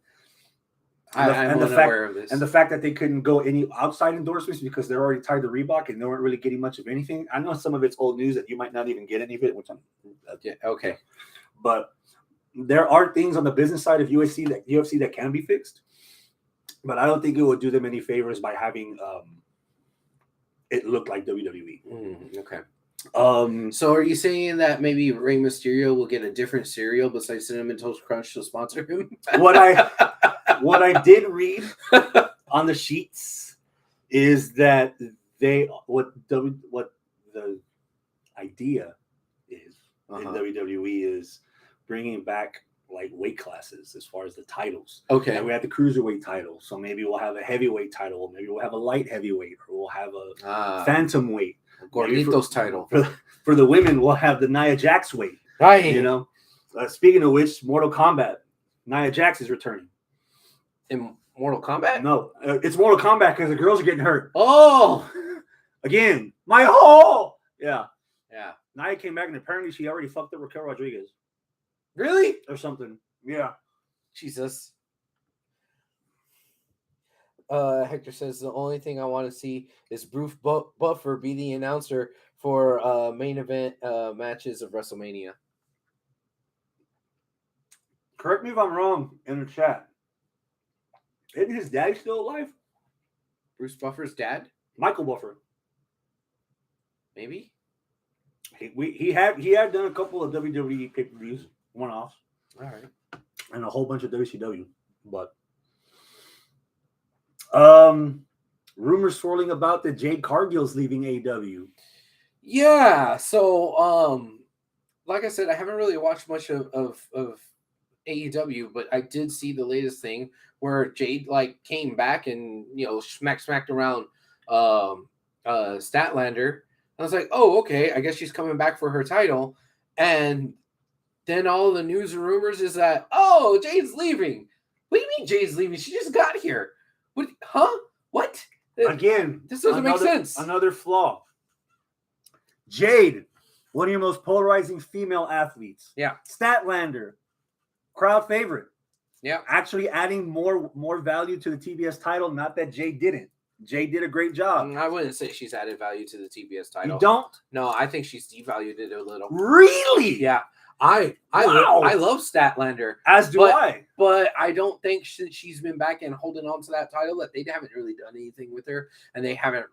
I'm unaware of this. And the fact that they couldn't go any outside endorsements because they're already tied to Reebok and they weren't really getting much of anything. I know some of it's old news that you might not even get any of it, which okay. But there are things on the business side of UFC that can be fixed. But I don't think it would do them any favors by having it look like WWE. Okay. So are you saying that maybe Rey Mysterio will get a different cereal besides Cinnamon Toast Crunch to sponsor him? What I did read on the sheets is that what the idea is in WWE is bringing back like weight classes as far as the titles. Okay. And we have the cruiserweight title, so maybe we'll have a heavyweight title, maybe we'll have a light heavyweight, or we'll have a phantom weight. Gordito's title. For the women, we'll have the Nia Jax weight. Right. You know. Speaking of which, Mortal Kombat, Nia Jax is returning. In Mortal Kombat? No, it's Mortal Kombat because the girls are getting hurt. Oh, again, my whole yeah. Nia came back and apparently she already fucked up Raquel Rodriguez. Really? Or something. Yeah. Jesus. Hector says the only thing I want to see is Bruce Buffer be the announcer for main event matches of WrestleMania. Correct me if I'm wrong in the chat. Isn't his dad still alive? Bruce Buffer's dad? Michael Buffer. Maybe. He had done a couple of WWE pay-per-views, one-offs. All right. And a whole bunch of WCW. But rumors swirling about that Jade Cargill's leaving AEW. Yeah. So like I said, I haven't really watched much of AEW, but I did see the latest thing where Jade came back and smacked around Statlander. I was like, oh, okay, I guess she's coming back for her title. And then all the news and rumors is that, oh, Jade's leaving. What do you mean Jade's leaving? She just got here. What? Huh? What? Again, this doesn't make sense. Another flaw. Jade, one of your most polarizing female athletes. Yeah. Statlander, crowd favorite. Yeah. Actually adding more value to the TBS title, not that Jade didn't. Jay did a great job. I wouldn't say she's added value to the TBS title. You don't? No, I think she's devalued it a little. Really? Yeah. I love Statlander. As do I. But I don't think since she's been back and holding on to that title that they haven't really done anything with her, and they haven't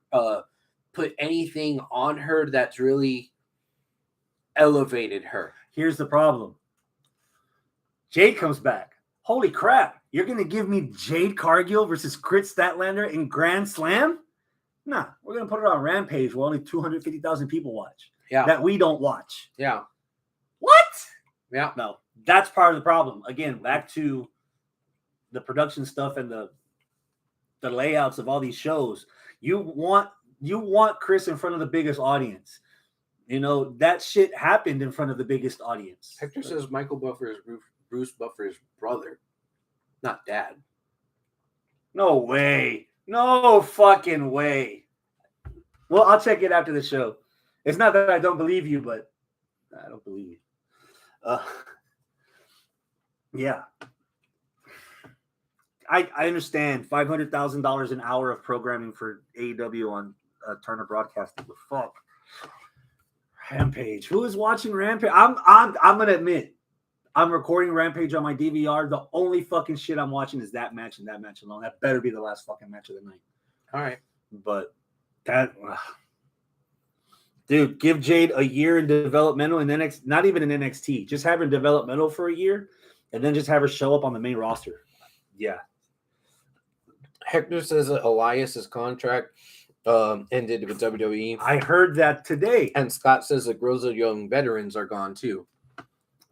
put anything on her that's really elevated her. Here's the problem. Jade comes back. Holy crap. You're going to give me Jade Cargill versus Crit Statlander in Grand Slam? Nah, we're going to put it on Rampage where only 250,000 people watch. Yeah. That we don't watch. Yeah. What? Yeah. No, that's part of the problem. Again, back to the production stuff and the layouts of all these shows. You want Chris in front of the biggest audience. You know, that shit happened in front of the biggest audience. Hector says Michael Buffer is Bruce Buffer's brother, not dad. No way. No fucking way. Well, I'll check it after the show. It's not that I don't believe you, but I don't believe you. Yeah. I understand $500,000 an hour of programming for AEW on Turner Broadcasting, but fuck. Rampage. Who is watching Rampage? I'm gonna admit, I'm recording Rampage on my DVR. The only fucking shit I'm watching is that match and that match alone. That better be the last fucking match of the night. All right. But that, dude, give Jade a year in developmental and then not even in NXT. Just have her in developmental for a year, and then just have her show up on the main roster. Yeah. Hector says that Elias's contract ended with WWE. I heard that today. And Scott says that Groza Young veterans are gone too.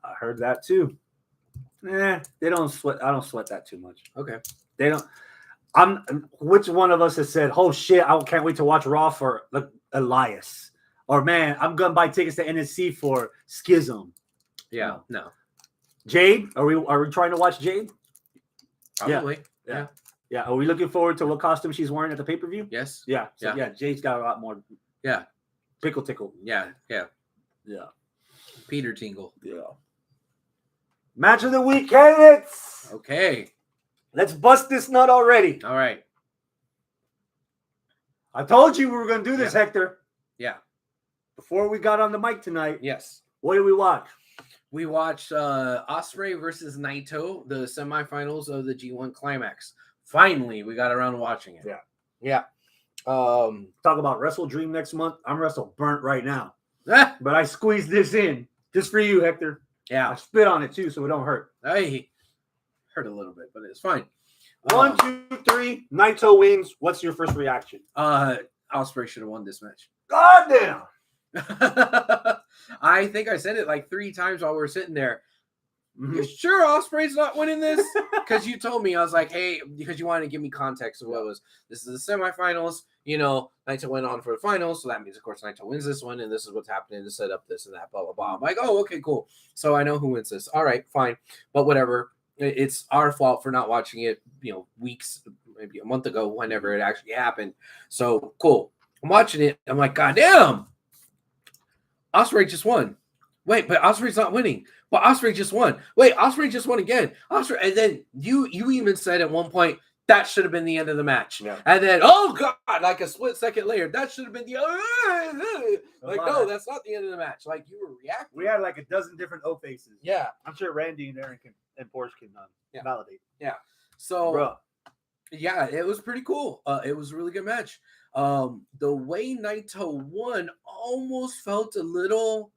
I heard that too. They don't sweat. I don't sweat that too much. Okay. They don't. Which one of us has said, "Oh shit, I can't wait to watch Raw for Elias," or "Man, I'm gonna buy tickets to NSC for Schism"? Yeah. No. Jade, are we trying to watch Jade? Probably. Yeah. Yeah. Are we looking forward to what costume she's wearing at the pay-per-view? Yes. Yeah. So, yeah. Jade's got a lot more. Yeah. Pickle tickle. Yeah. Yeah. Peter Tingle. Yeah. Match of the week, candidates. Okay. Let's bust this nut already. All right. I told you we were going to do this, Hector. Yeah. Before we got on the mic tonight. Yes. What did we watch? We watched Ospreay versus Naito, the semifinals of the G1 Climax. Finally, we got around to watching it. Yeah. Talk about Wrestle Dream next month. I'm Wrestle burnt right now. But I squeezed this in just for you, Hector. Yeah. I spit on it too, so it don't hurt. I hurt a little bit, but it's fine. 1, 2, 3. Naito wins. What's your first reaction? Ospreay should have won this match. God damn. I think I said it like 3 times while we were sitting there. You sure Ospreay's not winning this? Because you told me, I was like, hey, because you wanted to give me context of what it was. This is the semifinals. You know, Naito went on for the finals, so that means, of course, Naito wins this one, and this is what's happening to set up this and that, blah, blah, blah. I'm like, oh, okay, cool. So I know who wins this. All right, fine. But whatever. It's our fault for not watching it, weeks, maybe a month ago, whenever it actually happened. So, cool. I'm watching it. I'm like, God damn. Ospreay just won. Wait, but Ospreay's not winning. But Ospreay just won. Wait, Ospreay just won again. Ospreay, and then you even said at one point that should have been the end of the match. Yeah. And then, oh God, like a split second later, that should have been the no, that's not the end of the match. Like you were reacting. We had like a dozen different O faces. Yeah, I'm sure Randy and Aaron and Porsche can validate. Yeah. So, Bruh. Yeah, it was pretty cool. It was a really good match. The way Naito won almost felt a little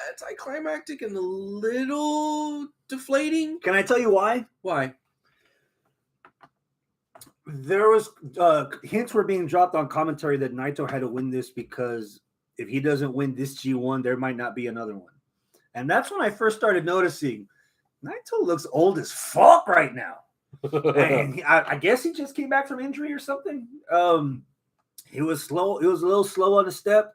anticlimactic and a little deflating. Can I tell you why? Why? There was hints were being dropped on commentary that Naito had to win this because if he doesn't win this G1, there might not be another one. And that's when I first started noticing Naito looks old as fuck right now. And I guess he just came back from injury or something. He was slow. It was a little slow on the step.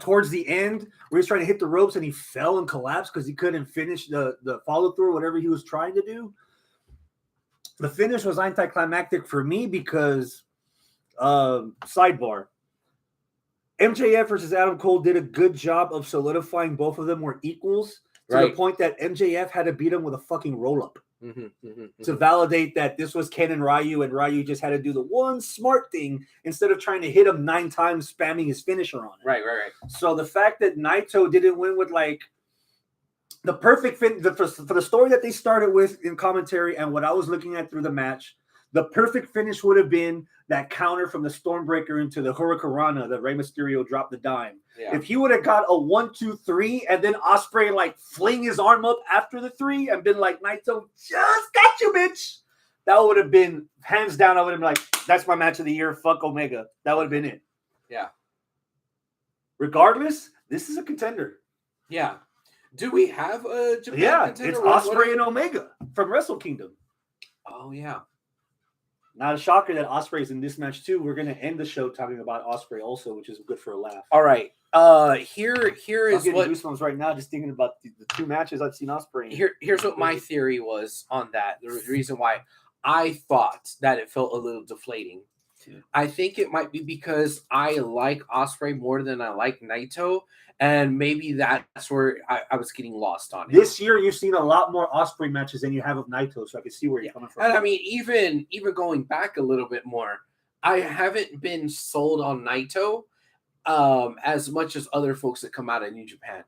Towards the end, where he was trying to hit the ropes and he fell and collapsed because he couldn't finish the follow through, whatever he was trying to do. The finish was anticlimactic for me because, sidebar, MJF versus Adam Cole did a good job of solidifying both of them were equals to the point that MJF had to beat him with a fucking roll-up to validate that this was Ken and Ryu just had to do the one smart thing instead of trying to hit him 9 times spamming his finisher on it. Right. So the fact that Naito didn't win with like the perfect for the story that they started with in commentary and what I was looking at through the match, the perfect finish would have been that counter from the Stormbreaker into the Hurricanrana that Rey Mysterio dropped the dime. Yeah. If he would have got a 1, 2, 3 and then Ospreay like fling his arm up after the 3 and been like, Naito just got you, bitch. That would have been hands down. I would have been like, that's my match of the year. Fuck Omega. That would have been it. Yeah. Regardless, this is a contender. Yeah. Do we have a Japan contender? It's Ospreay and Omega from Wrestle Kingdom. Oh yeah. Not a shocker that Ospreay's in this match too. We're gonna end the show talking about Ospreay also, which is good for a laugh. All right. Here I'm is getting what goosebumps right now just thinking about the two matches I've seen Ospreay in. here's what my theory was on that. The reason why I thought that it felt a little deflating. I think it might be because I like Ospreay more than I like Naito, and maybe that's where I was getting lost on it. This year, you've seen a lot more Ospreay matches than you have of Naito, so I can see where you're coming from. And I mean, even going back a little bit more, I haven't been sold on Naito as much as other folks that come out of New Japan,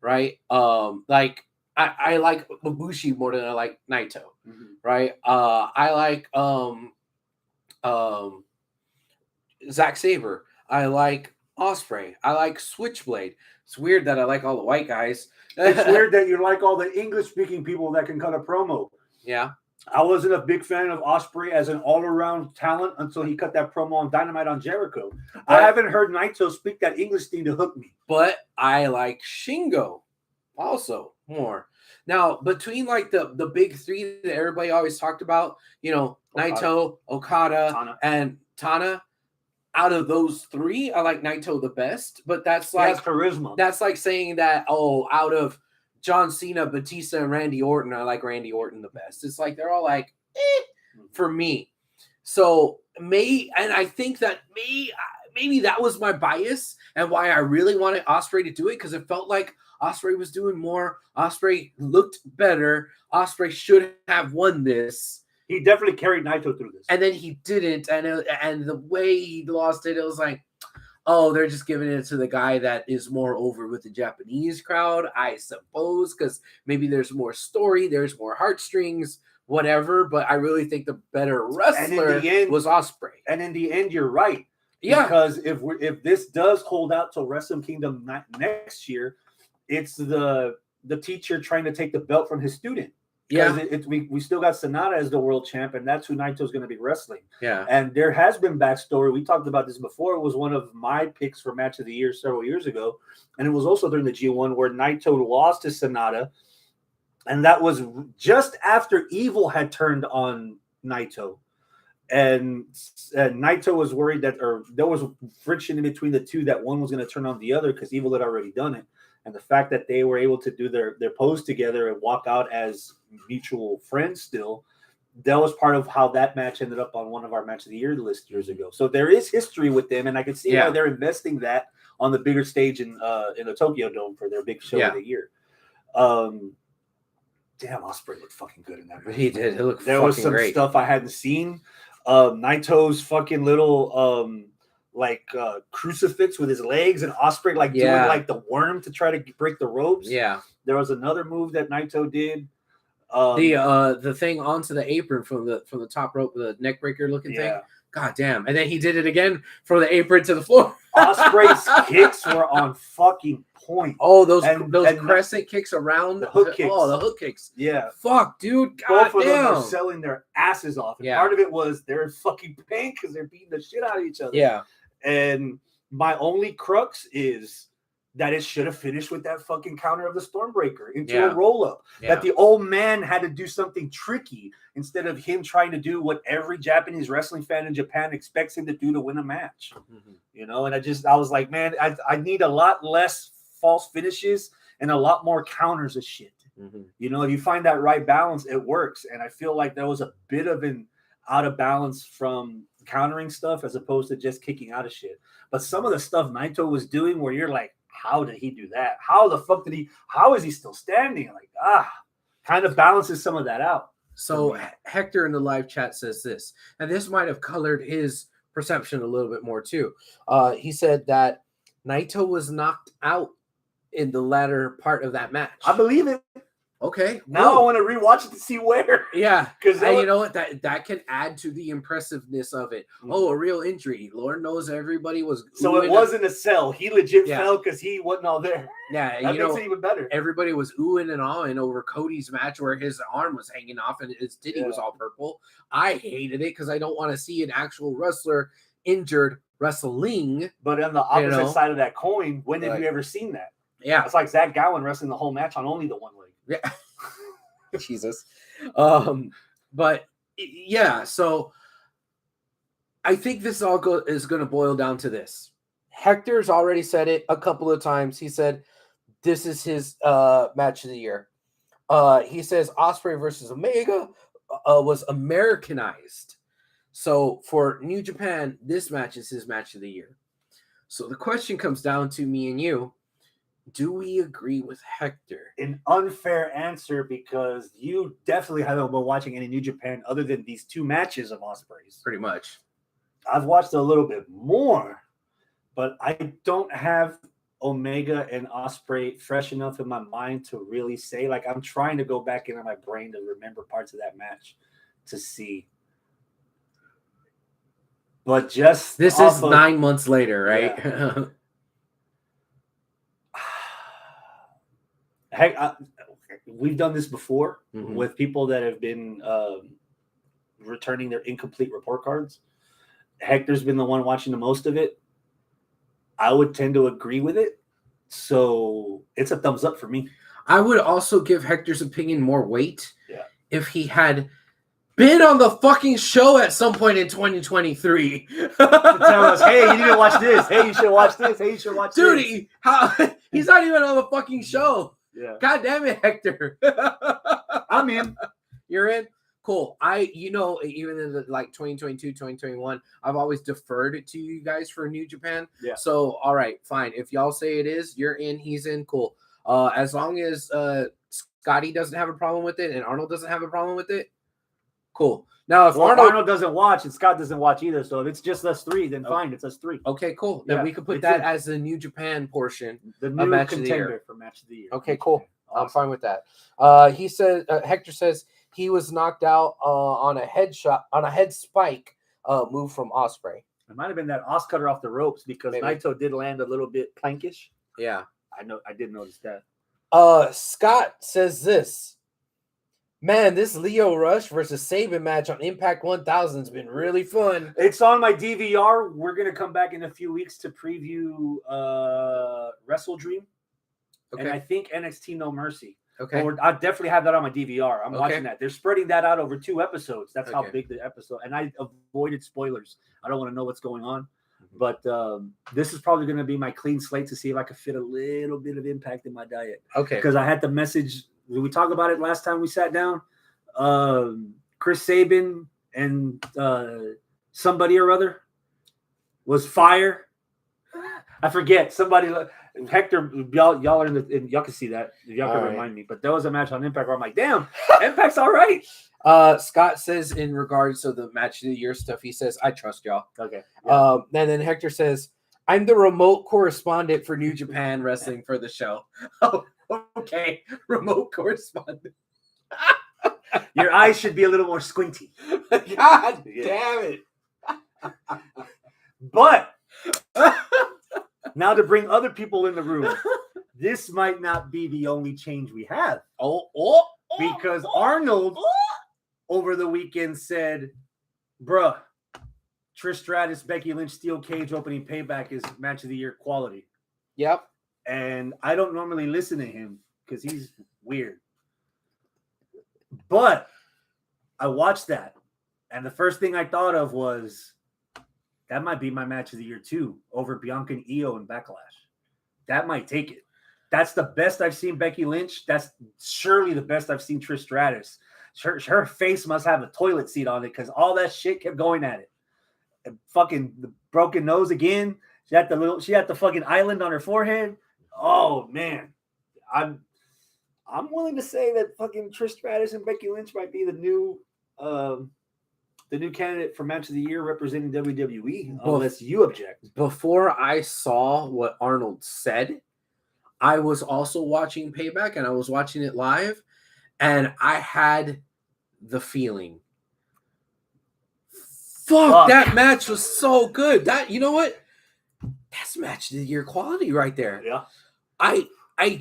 right? Like I like Ibushi more than I like Naito, right? I like Zack Sabre. I like Ospreay. I like Switchblade. It's weird that I like all the white guys. It's weird that you like all the English-speaking people that can cut a promo. Yeah. I wasn't a big fan of Ospreay as an all-around talent until he cut that promo on Dynamite on Jericho. I haven't heard Naito speak that English thing to hook me. But I like Shingo also more. Now, between like the big three that everybody always talked about, you know, Naito, Okada, and Tana, out of those three, I like Naito the best. But that's like charisma. That's like saying that, out of John Cena, Batista, and Randy Orton, I like Randy Orton the best. It's like they're all like, for me. So I think that maybe that was my bias and why I really wanted Ospreay to do it, because it felt like Ospreay was doing more. Ospreay looked better. Ospreay should have won this. He definitely carried Naito through this. And then he didn't. And the way he lost it, it was like, oh, they're just giving it to the guy that is more over with the Japanese crowd, I suppose, because maybe there's more story, there's more heartstrings, whatever. But I really think the better wrestler was Ospreay. And in the end, you're right. Yeah. Because if this does hold out till Wrestle Kingdom next year, it's the teacher trying to take the belt from his student. Yeah, we still got Sonata as the world champ, and that's who Naito's going to be wrestling. Yeah, and there has been backstory. We talked about this before. It was one of my picks for match of the year several years ago, and it was also during the G1 where Naito lost to Sonata, and that was just after Evil had turned on Naito, and Naito was worried that, or there was friction in between the two, that one was going to turn on the other because Evil had already done it. And the fact that they were able to do their pose together and walk out as mutual friends still, that was part of how that match ended up on one of our match of the year list years ago. So there is history with them, and I can see why they're investing that on the bigger stage in the Tokyo Dome for their big show of the year. Damn, Ospreay looked fucking good in that match. He did. It looked there was some great stuff I hadn't seen. Naito's fucking little crucifix with his legs, and Ospreay doing like the worm to try to break the ropes. Yeah. There was another move that Naito did. The thing onto the apron from the top rope, the neck breaker looking thing. God damn. And then he did it again from the apron to the floor. Ospreay's kicks were on fucking point. Oh, those crescent kicks around. The hook kicks. Oh, the hook kicks. Yeah. Fuck, dude. God Both of them damn. are selling their asses off. And part of it was they're in fucking pain because they're beating the shit out of each other. Yeah. And my only crux is that it should have finished with that fucking counter of the Stormbreaker into a roll-up. Yeah. That the old man had to do something tricky instead of him trying to do what every Japanese wrestling fan in Japan expects him to do to win a match. Mm-hmm. You know, and I was like, man, I need a lot less false finishes and a lot more counters of shit. Mm-hmm. You know, if you find that right balance, it works. And I feel like there was a bit of an out of balance from countering stuff as opposed to just kicking out of shit. But some of the stuff Naito was doing where you're like, how did he do that? How the fuck how is he still standing? Like, kind of balances some of that out. So Hector in the live chat says this, and this might have colored his perception a little bit more too. He said that Naito was knocked out in the latter part of that match. I believe it. Okay. Now I want to rewatch it to see where. Yeah. Because you know what? That can add to the impressiveness of it. Mm-hmm. Oh, a real injury. Lord knows everybody was. So it wasn't a sell. He legit fell because he wasn't all there. Yeah. That makes it even better. Everybody was oohing and ahhing over Cody's match where his arm was hanging off and his titty was all purple. I hated it because I don't want to see an actual wrestler injured wrestling. But on the opposite side of that coin, when have you ever seen that? Yeah. It's like Zach Gowen wrestling the whole match on only the one leg. Yeah. Jesus. But yeah, so I think this all is going to boil down to this. Hector's already said it a couple of times. He said this is his match of the year. He says Ospreay versus Omega was Americanized. So for New Japan, this match is his match of the year. So the question comes down to me and you. Do we agree with Hector? An unfair answer because you definitely haven't been watching any New Japan other than these 2 matches of Ospreay's. Pretty much. I've watched a little bit more, but I don't have Omega and Ospreay fresh enough in my mind to really say. Like, I'm trying to go back into my brain to remember parts of that match to see. But just this is 9 months later, right? Yeah. Heck, we've done this before with people that have been returning their incomplete report cards. Hector's been the one watching the most of it. I would tend to agree with it. So it's a thumbs up for me. I would also give Hector's opinion more weight if he had been on the fucking show at some point in 2023. Tell us, hey, you need to watch this. Hey, you should watch this. Hey, you should watch this. Dude, he's not even on the fucking show. Yeah. God damn it, Hector. I'm in. You're in? Cool. Even in like 2022, 2021, I've always deferred to you guys for New Japan. Yeah. So, all right, fine. If y'all say it is, you're in, he's in, cool. As long as Scotty doesn't have a problem with it and Arnold doesn't have a problem with it, cool. Now, if Arnold doesn't watch and Scott doesn't watch either, so if it's just us 3, then fine, it's us 3. Okay, cool. Then we could put that as the New Japan portion. The new match contender for match of the year. Okay, cool. Awesome. I'm fine with that. He said Hector says he was knocked out on a head spike move from Ospreay. It might have been that Os cutter off the ropes because Naito did land a little bit plankish. Yeah, I did notice that. Scott says this. Man, this Leo Rush versus Saban match on Impact 1000 has been really fun. It's on my DVR. We're going to come back in a few weeks to preview Wrestle Dream. Okay. And I think NXT No Mercy. Okay. I definitely have that on my DVR. I'm watching that. They're spreading that out over 2 episodes. That's how big the episode. And I avoided spoilers. I don't want to know what's going on. But this is probably going to be my clean slate to see if I can fit a little bit of Impact in my diet. Okay. Because I had the message. Did we talk about it last time we sat down? Chris Sabin and somebody or other was fire. I forget. Somebody, Hector, y'all are y'all can see that. Y'all can remind me. But there was a match on Impact where I'm like, damn, Impact's all right. Scott says in regards to the match of the year stuff, he says, I trust y'all. Okay. Yeah. And then Hector says, I'm the remote correspondent for New Japan Wrestling for the show. Oh, okay. Remote correspondent. Your eyes should be a little more squinty. God damn it. But now to bring other people in the room, this might not be the only change we have. Because Arnold over the weekend said, bruh, Trish Stratus, Becky Lynch, Steel Cage opening Payback is match of the year quality. Yep. And I don't normally listen to him because he's weird. But I watched that. And the first thing I thought of was, that might be my match of the year too, over Bianca and Io in Backlash. That might take it. That's the best I've seen Becky Lynch. That's surely the best I've seen Trish Stratus. Her face must have a toilet seat on it because all that shit kept going at it. And fucking the broken nose again. She had the fucking island on her forehead. Oh man, I'm willing to say that fucking Trish Stratus and Becky Lynch might be the new candidate for match of the year representing WWE, unless you object. Before I saw what Arnold said, I was also watching Payback and I was watching it live, and I had the feeling, fuck. That match was so good. That, you know what? That's match of the year quality right there. Yeah. I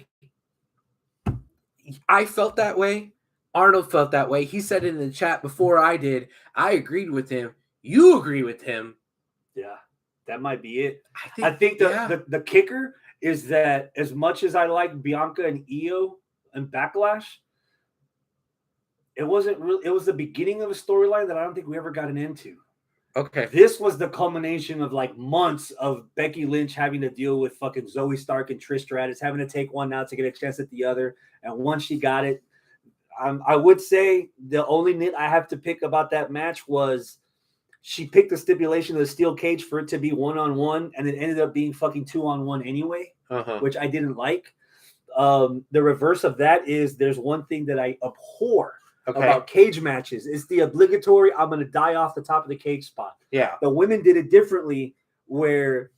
felt that way. Arnold felt that way. He said it in the chat before I did. I agreed with him. You agree with him. Yeah, that might be it. I think the kicker is that as much as I like Bianca and Io and Backlash, it wasn't real. It was the beginning of a storyline that I don't think we ever got an end to. Okay. This was the culmination of like months of Becky Lynch having to deal with fucking Zoe Stark and Trish Stratus, having to take one out to get a chance at the other. And once she got it, I would say the only nit I have to pick about that match was she picked the stipulation of the steel cage for it to be 1-on-1, and it ended up being fucking 2-on-1 anyway, which I didn't like. The reverse of that is there's one thing that I abhor about cage matches. It's the obligatory, I'm going to die off the top of the cage spot. Yeah. The women did it differently where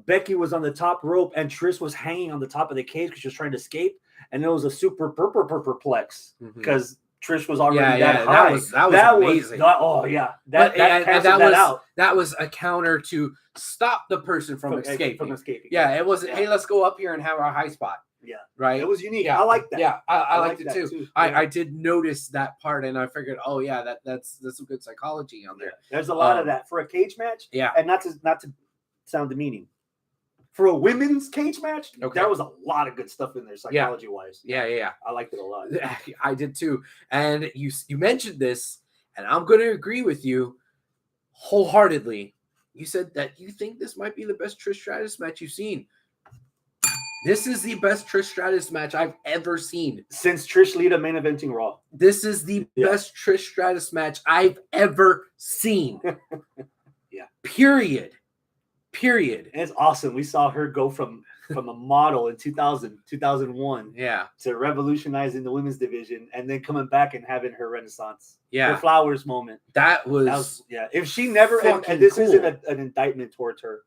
Becky was on the top rope and Trish was hanging on the top of the cage because she was trying to escape. And it was a super plex because Trish was already that high. That was amazing. That was a counter to stop the person from escaping. Yeah, it wasn't, hey, let's go up here and have our high spot. Yeah. Right. It was unique. Yeah. I like that. Yeah, I liked it too. Yeah. I did notice that part and I figured, oh yeah, that's some good psychology on there. Yeah. There's a lot of that for a cage match. Yeah. And not to sound demeaning. For a women's cage match, there was a lot of good stuff in there psychology wise. Yeah. I liked it a lot. I did too. And you mentioned this, and I'm going to agree with you wholeheartedly. You said that you think this might be the best Trish Stratus match you've seen. This is the best Trish Stratus match I've ever seen. Since Trish Lita main eventing Raw. This is the best Trish Stratus match I've ever seen. Yeah. Period. And it's awesome. We saw her go from a model in 2001 to revolutionizing the women's division and then coming back and having her renaissance. Her flowers moment. That was if she never, and this isn't an indictment towards her,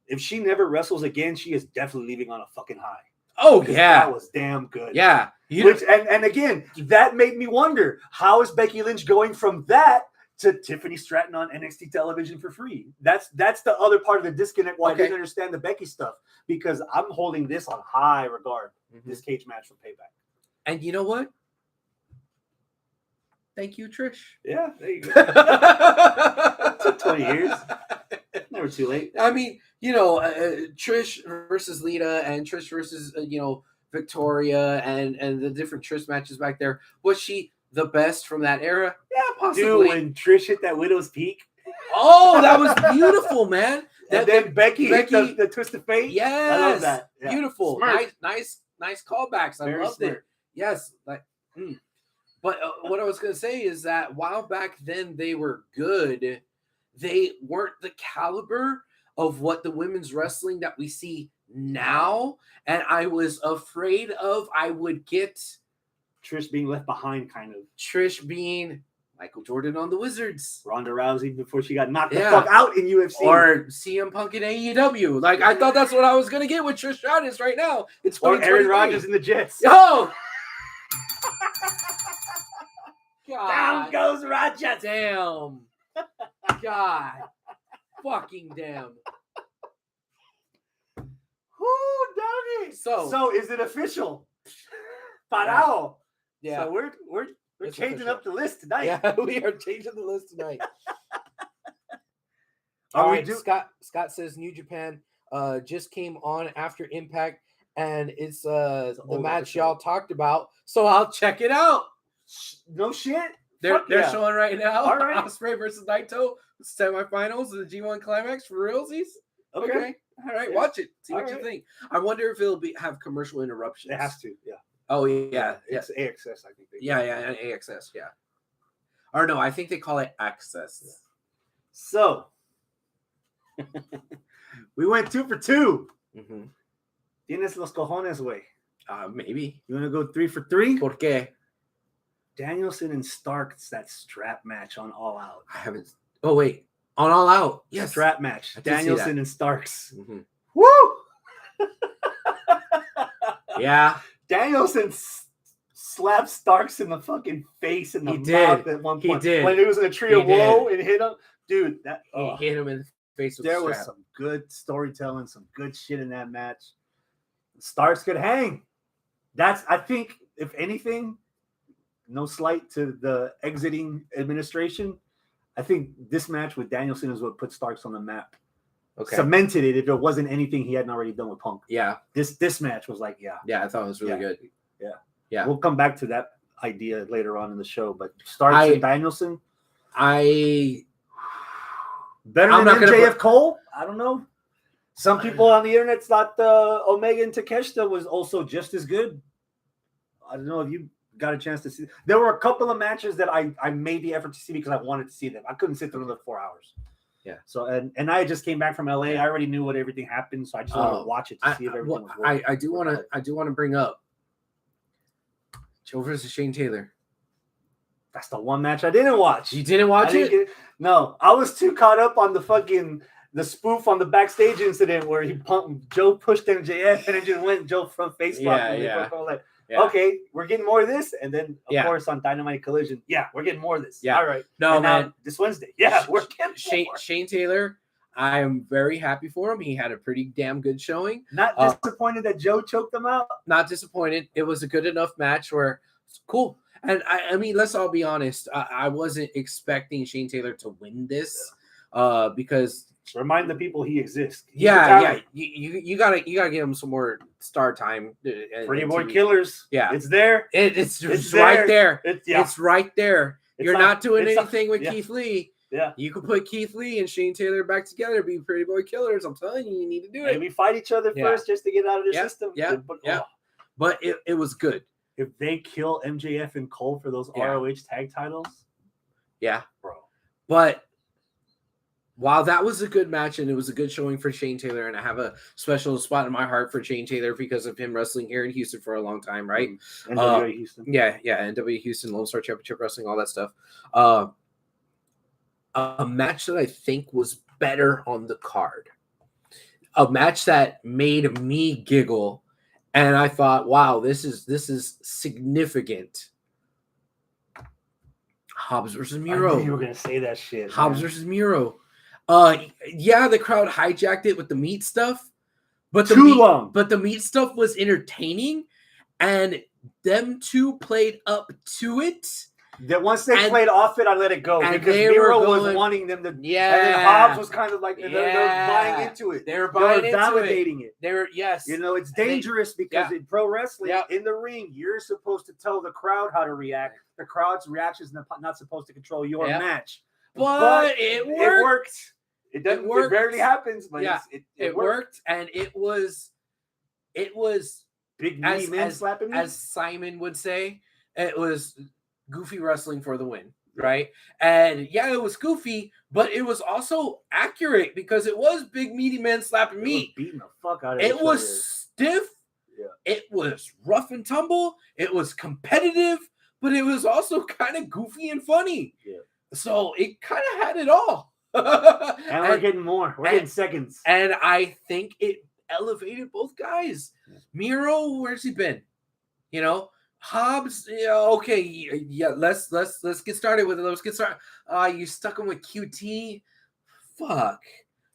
if she never wrestles again, she is definitely leaving on a fucking high. Oh yeah, that was damn good. Yeah, and again, that made me wonder, how is Becky Lynch going from that to Tiffany Stratton on NXT television for free? That's the other part of the disconnect why I didn't understand the Becky stuff, because I'm holding this on high regard, this cage match from Payback. And you know what? Thank you, Trish. Yeah, there you go. It took 20 years. Never too late. I mean, Trish versus Lita and Trish versus, Victoria and the different Trish matches back there. Was she the best from that era? Yeah, possibly. Dude, when Trish hit that Widow's Peak. Oh, that was beautiful, man. And then Becky hit the Twist of Fate. Yes. I love that. Yeah. Beautiful. Nice callbacks. I loved it. Yes. But what I was going to say is that while back then they were good, they weren't the caliber of what the women's wrestling that we see now. And I was afraid I would get Trish being left behind, kind of. Trish being Michael Jordan on the Wizards. Ronda Rousey before she got knocked the fuck out in UFC. Or CM Punk in AEW. Like, I thought that's what I was going to get with Trish Stratus right now. It's or Aaron Rodgers in the Jets. Oh! God. Down goes Rodgers. Damn. God. Fucking damn. Whoo, doggy. So is it official? Parao. Yeah. So we're changing up the list tonight. Yeah, we are changing the list tonight. All right, Scott says New Japan just came on after Impact, and it's the match y'all talked about. So I'll check it out. No shit. They're showing right now. All right. Ospreay versus Naito semifinals of the G1 Climax for realsies. Okay. All right. Watch it. See what you think. I wonder if it'll have commercial interruptions. It has to. Yeah. Oh yeah. It's AXS, I think. And AXS. Yeah. Or no, I think they call it Access. Yeah. So we went 2 for 2. Tienes los cojones, way. Maybe. You want to go 3 for 3? ¿Por qué? Danielson and Starks, that strap match on All Out. I haven't. Oh wait, on All Out. Yes, strap match. Danielson and Starks. Woo! Yeah. Danielson slapped Starks in the fucking face and the mouth at one point. He did. When it was in a tree of woe and hit him. Dude, he hit him in the face with there the was some good storytelling, some good shit in that match. Starks could hang. I think, if anything, no slight to the exiting administration, I think this match with Danielson is what put Starks on the map. Okay. Cemented it if it wasn't anything he hadn't already done with Punk. Yeah. This match was like, Yeah, I thought it was really good. Yeah. We'll come back to that idea later on in the show, but Starks and Danielson. Better I'm than not gonna MJF put- Cole? I don't know. Some people on the internet thought Omega and Takeshita was also just as good. I don't know if you got a chance to see. There were a couple of matches that I made the effort to see because I wanted to see them. I couldn't sit through the 4 hours. Yeah. So and I just came back from LA. I already knew what everything happened, so I just wanted to watch it to see if everything was working. I do want to bring up Joe versus Shane Taylor. That's the one match I didn't watch. You didn't watch it? No, I was too caught up on the spoof on the backstage incident where Joe pushed MJF and it just went Joe front face lock. Yeah. Okay, we're getting more of this, and then of course on Dynamite Collision, we're getting more of this. Yeah. All right. No, and man. Now, this Wednesday, we're getting more. Shane Taylor. I am very happy for him. He had a pretty damn good showing. Not disappointed that Joe choked him out. Not disappointed. It was a good enough match where it's cool. And I mean, let's all be honest. I wasn't expecting Shane Taylor to win this because remind the people he exists. You gotta give him some more star time. Pretty Boy Killers. Yeah, it's there. It's right there. It's right there. You're not doing anything with yeah. Keith Lee. Yeah, you could put Keith Lee and Shane Taylor back together, be Pretty Boy Killers. I'm telling you, you need to do it. Maybe fight each other first just to get out of the system. But it was good. If they kill MJF and Cole for those ROH tag titles, bro. But while that was a good match and it was a good showing for Shane Taylor, and I have a special spot in my heart for Shane Taylor because of him wrestling here in Houston for a long time, right? NWA Houston. NWA Houston, Lone Star Championship Wrestling, all that stuff. A match that I think was better on the card. A match that made me giggle, and I thought, wow, this is significant. Hobbs versus Miro. I knew you were gonna say that shit. Hobbs versus Miro. The crowd hijacked it with the meat stuff, but the meat stuff was entertaining, and them two played up to it. That once they played off it, I let it go because Miro was wanting them to. And then Hobbs was kind of like they were buying into it. They were validating it. They were it's dangerous because in pro wrestling, in the ring, you're supposed to tell the crowd how to react. The crowd's reaction is not supposed to control your match. But it worked. It doesn't. It rarely happens, but it worked, and it was big meaty men slapping me, as Simon would say. It was goofy wrestling for the win, right? And it was goofy, but it was also accurate because it was big meaty men slapping meat. Beating the fuck out of it. Was stiff. Yeah. It was rough and tumble. It was competitive, but it was also kind of goofy and funny. Yeah. So it kind of had it all. and we're getting more. We're getting seconds. And I think it elevated both guys. Yeah. Miro, where's he been? Hobbs, let's get started with it. Let's get started. You stuck him with QT? Fuck.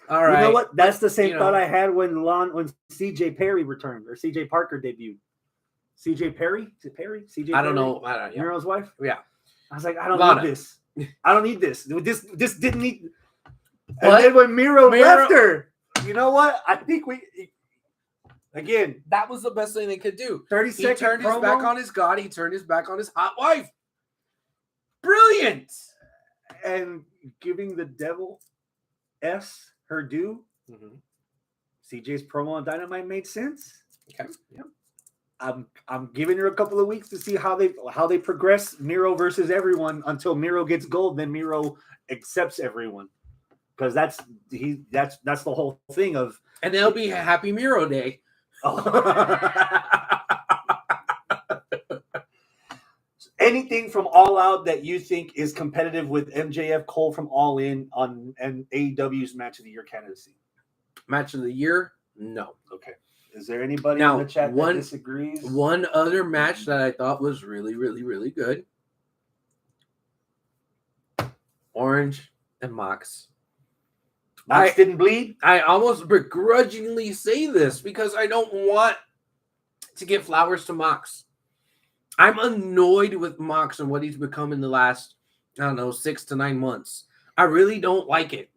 All right. You know what? That's the same thought I had when CJ Perry returned or CJ Parker debuted. CJ Perry? Is it Perry? CJ I don't know. Miro's wife? Yeah. I was like, I don't need this. I don't need this. This didn't need. And then when Miro left her, you know what? I think again, that was the best thing they could do. 30 seconds. He turned his back on his God. He turned his back on his hot wife. Brilliant. And giving the devil S her due. Mm-hmm. CJ's promo on Dynamite made sense. Okay. Yeah. I'm giving her a couple of weeks to see how they progress Miro versus everyone until Miro gets gold. Then Miro accepts everyone because that's the whole thing of. And there'll be a Happy Miro Day. Anything from All Out that you think is competitive with MJF Cole from All In on and AEW's Match of the Year candidacy? Match of the Year? No. Okay. Is there anybody in the chat that disagrees? One other match that I thought was really, really, really good. Orange and Mox. Mox didn't bleed? I almost begrudgingly say this because I don't want to give flowers to Mox. I'm annoyed with Mox and what he's become in the last, 6 to 9 months. I really don't like it.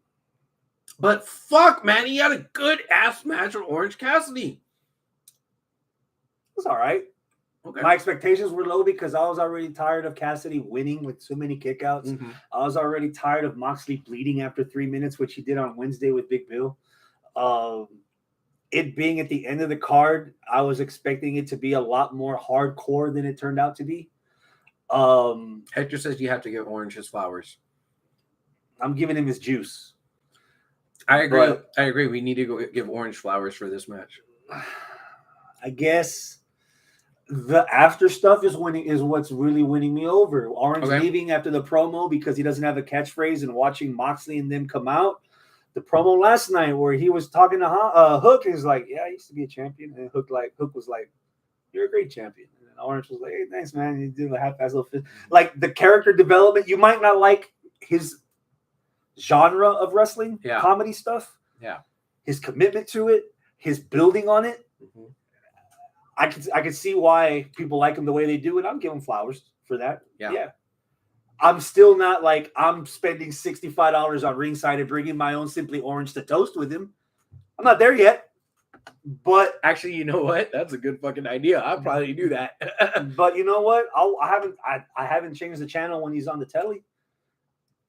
But fuck, man, he had a good ass match with Orange Cassidy. It's all right. Okay. My expectations were low because I was already tired of Cassidy winning with so many kickouts. Mhm. I was already tired of Moxley bleeding after 3 minutes, which he did on Wednesday with Big Bill. It being at the end of the card, I was expecting it to be a lot more hardcore than it turned out to be. Hector says you have to give Orange his flowers. I'm giving him his juice. I agree. But- I agree. We need to go give Orange flowers for this match. I guess the after stuff is what's really winning me over. Orange Okay. leaving after the promo because he doesn't have a catchphrase, and watching Moxley and them come out. The promo last night where he was talking to Hook, and he's like, "Yeah, I used to be a champion," and Hook was like, "You're a great champion." And Orange was like, "Hey, thanks, man." You do a half-ass little fit. Like the character development. You might not like his genre of wrestling, Yeah. comedy stuff. Yeah. His commitment to it, his building on it. Mhm. I could see why people like him the way they do, and I'm giving flowers for that. Yeah. I'm still not like I'm spending $65 on ringside and bringing my own Simply Orange to toast with him. I'm not there yet, but Actually, you know what? That's a good fucking idea. I'll probably do that. but you know what? I haven't changed the channel when he's on the telly,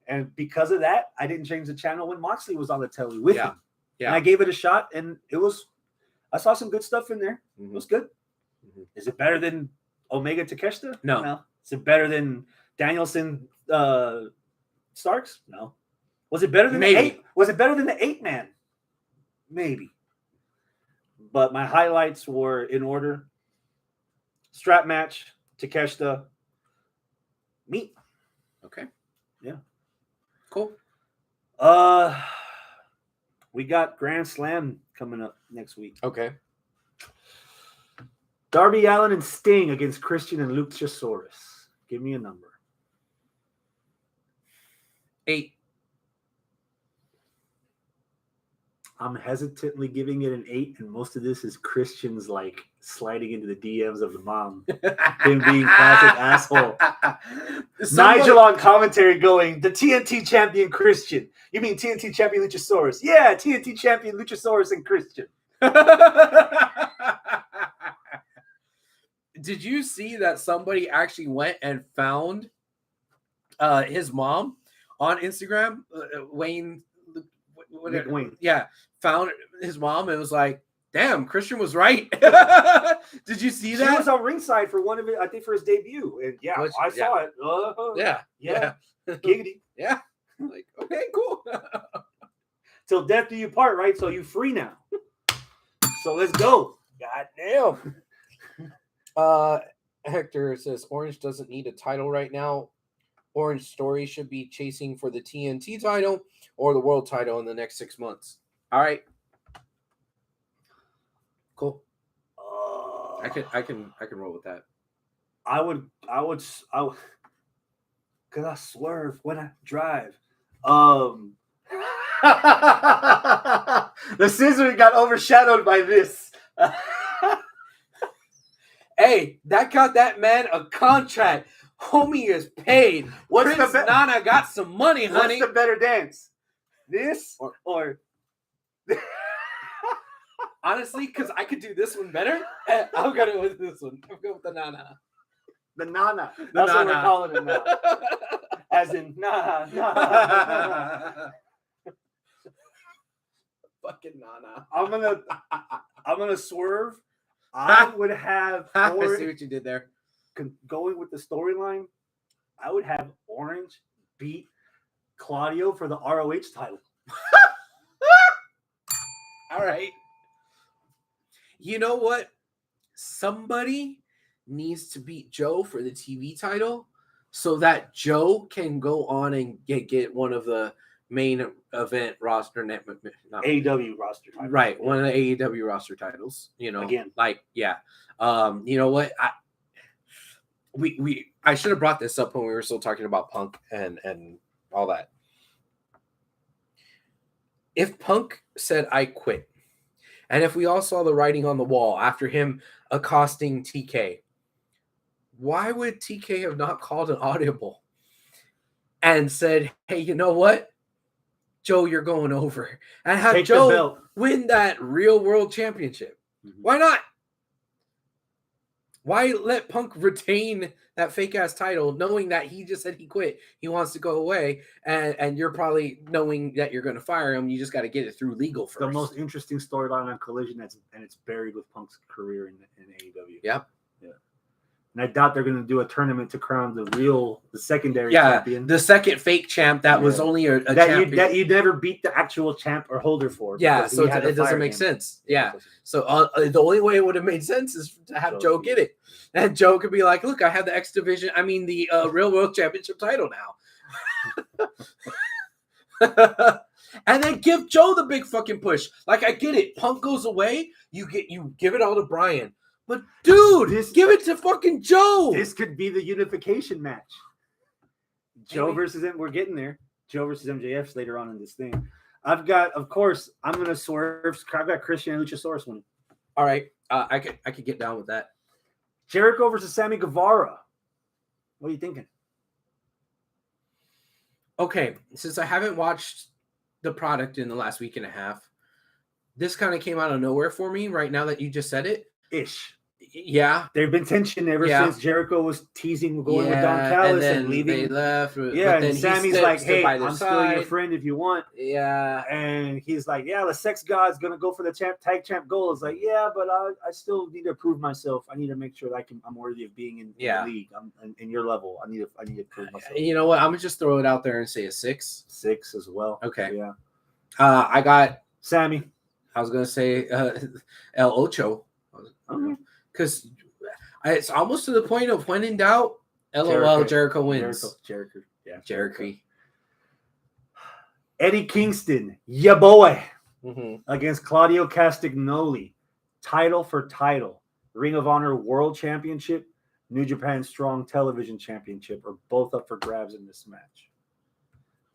and because of that, I didn't change the channel when Moxley was on the telly with him. Yeah. And I gave it a shot, and I saw some good stuff in there. It was good. Mhm. Is it better than Omega Takeshita? No. Is it better than Danielson Starks? No. Was it better than Maybe. the 8? Was it better than the 8-man? Maybe. But my highlights were in order: strap match, Takeshita, meat. Okay. Yeah. Cool. We got Grand Slam coming up next week. Okay. Darby Allin and Sting against Christian and Luchasaurus. Give me a number. 8. I'm hesitantly giving it an 8, and most of this is Christian's like sliding into the DMs of the mom. Him being classic asshole. Nigel on commentary going, the TNT champion Christian. You mean TNT champion Luchasaurus? Yeah, TNT champion Luchasaurus and Christian. Did you see that somebody actually went and found his mom on Instagram? Wayne. Rick Wayne. Yeah, found his mom and was like, "Damn, Christian was right." Did you see She that? was on ringside for one of it, I think, for his debut. And yeah, I saw it. Yeah. Giggity. Yeah. Like, okay, cool. Till death do you part, right? So you free now. So let's go. God damn. Hector says Orange doesn't need a title right now. Orange Story should be chasing for the TNT title or the world title in the next 6 months. All right. Cool. I can roll with that. I would cause I swerve when I drive. The scissor got overshadowed by this. Hey, that got that man a contract. Homie is paid. What's Prince the Nana got some money, honey. What's the better dance? This or Honestly, because I could do this one better, I'll go with this one. I'll go with the Nana. the Nana? The That's what Nana. we're calling it now. As in nah. Fucking Nana. I'm gonna swerve. I would have I see what you did there. going with the storyline. I would have Orange beat Claudio for the ROH title. All right. You know what? Somebody needs to beat Joe for the TV title so that Joe can go on and get one of the main event roster AEW roster title. right, one of the AEW roster titles, you know. Again. Like, yeah. You know what? I should have brought this up when we were still talking about Punk and all that. If Punk said I quit, and if we all saw the writing on the wall after him accosting TK, why would TK have not called an audible and said, hey, you know what? Joe, you're going over. And have Take the Joe belt. win that real world championship. Mhm. Why not? Why let Punk retain that fake ass title, knowing that he just said he quit, he wants to go away, and you're probably knowing that you're going to fire him. You just got to get it through legal first. The most interesting storyline on Collision, and it's buried with Punk's career in AEW. Yep. Yeah. And I doubt they're going to do a tournament to crown the secondary champion. The second fake champ that was only a champion. That you never beat the actual champ or holder for. Yeah, so it doesn't make sense. Yeah. So the only way it would have made sense is to have Joe get it. And Joe could be like, look, I have the X Division, the Real World Championship title now. And then give Joe the big fucking push. Like, I get it. Punk goes away, you give it all to Brian. But dude, give it to fucking Joe. This could be the unification match. Joe versus him. We're getting there. Joe versus MJF later on in this thing. Of course, I'm gonna swerve. I've got Christian and Luchasaurus winning. All right, I could get down with that. Jericho versus Sammy Guevara. What are you thinking? Okay, since I haven't watched the product in the last week and a half, this kind of came out of nowhere for me right now that you just said it. Ish. Yeah. There's been tension ever since Jericho was teasing going with Don Callis and leaving. They left. Yeah, and Sammy's like, hey, I'm still your friend if you want. Yeah. And he's like, yeah, the sex god's going to go for the tag champ goal. It's like, yeah, but I still need to prove myself. I need to make sure that I'm worthy of being in the league. I'm in your level. I need to prove myself. You know what? I'm going to just throw it out there and say a 6. 6 as well. Okay. Yeah. I got Sammy. I was going to say El Ocho. Because it's almost to the point of when in doubt, LOL, Jericho wins. Jericho. Eddie Kingston, ya boy, Mm-hmm. against Claudio Castagnoli, title for title, Ring of Honor World Championship, New Japan Strong Television Championship are both up for grabs in this match.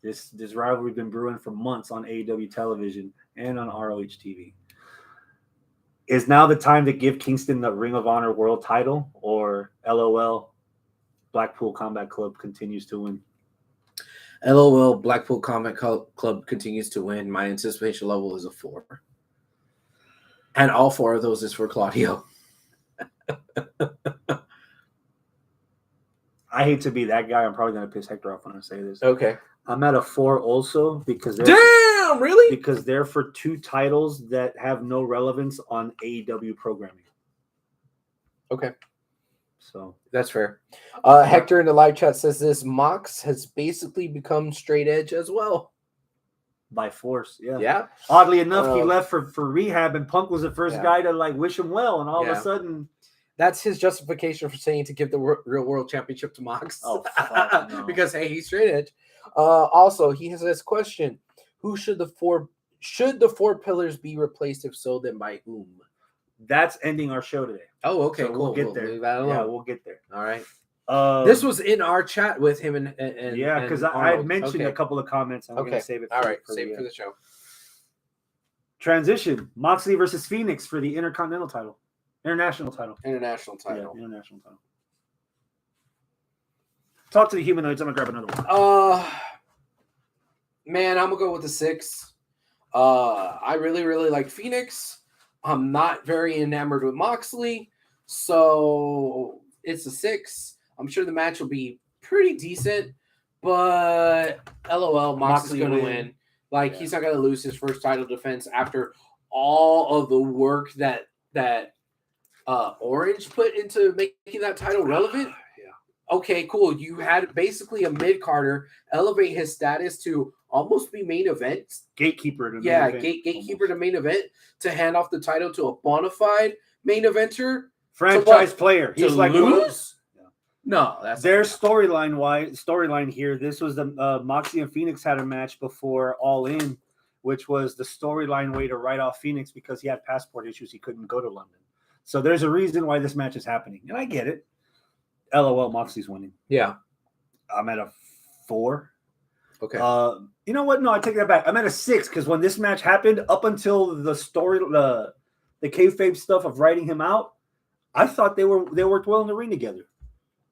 This rivalry has been brewing for months on AEW television and on ROH TV. Is now the time to give Kingston the Ring of Honor World title, or LOL, Blackpool Combat Club continues to win? LOL, Blackpool Combat Club continues to win. My anticipation level is a 4. And all 4 of those is for Claudio. I hate to be that guy. I'm probably going to piss Hector off when I say this. Okay. I'm at a 4 also because damn, really? Because they're for 2 titles that have no relevance on AEW programming. Okay. So that's fair. Hector in the live chat says this: Mox has basically become straight edge as well. By force, yeah. Yeah. Oddly enough, he left for rehab, and Punk was the first guy to wish him well, and all of a sudden. That's his justification for saying to give the Real World Championship to Mox. Oh, fuck no. Because hey, he's straight edge. Also, he has this question: who should the 4 pillars be replaced? If so, then by whom? That's ending our show today. Oh, okay, so cool. We'll get there. Yeah, we'll get there. All right. This was in our chat with him and yeah, because I had mentioned a couple of comments. I'm gonna save it. Save it for the show. Transition: Moxley versus Phoenix for the International title. Yeah, international title. Talk to the humanoids. I'm gonna grab another one. Man, I'm gonna go with the 6. I really, really like Phoenix. I'm not very enamored with Moxley, so it's a 6. I'm sure the match will be pretty decent, but LOL, Moxley's gonna win. He's not gonna lose his first title defense after all of the work that Orange put into making that title relevant. Okay, cool. You had basically a mid-carder elevate his status to almost be main event. Gatekeeper to main event. Gatekeeper to main event to hand off the title to a bona fide main eventer. Franchise player. He's like, lose? No, that's their storyline here. This was the Moxley and Phoenix had a match before All In, which was the storyline way to write off Phoenix because he had passport issues. He couldn't go to London. So there's a reason why this match is happening. And I get it. LOL, Moxley's winning. Yeah. I'm at a 4. Okay. You know what? No, I take that back. I'm at a 6 because when this match happened, up until the story, the kayfabe stuff of writing him out, I thought they worked well in the ring together.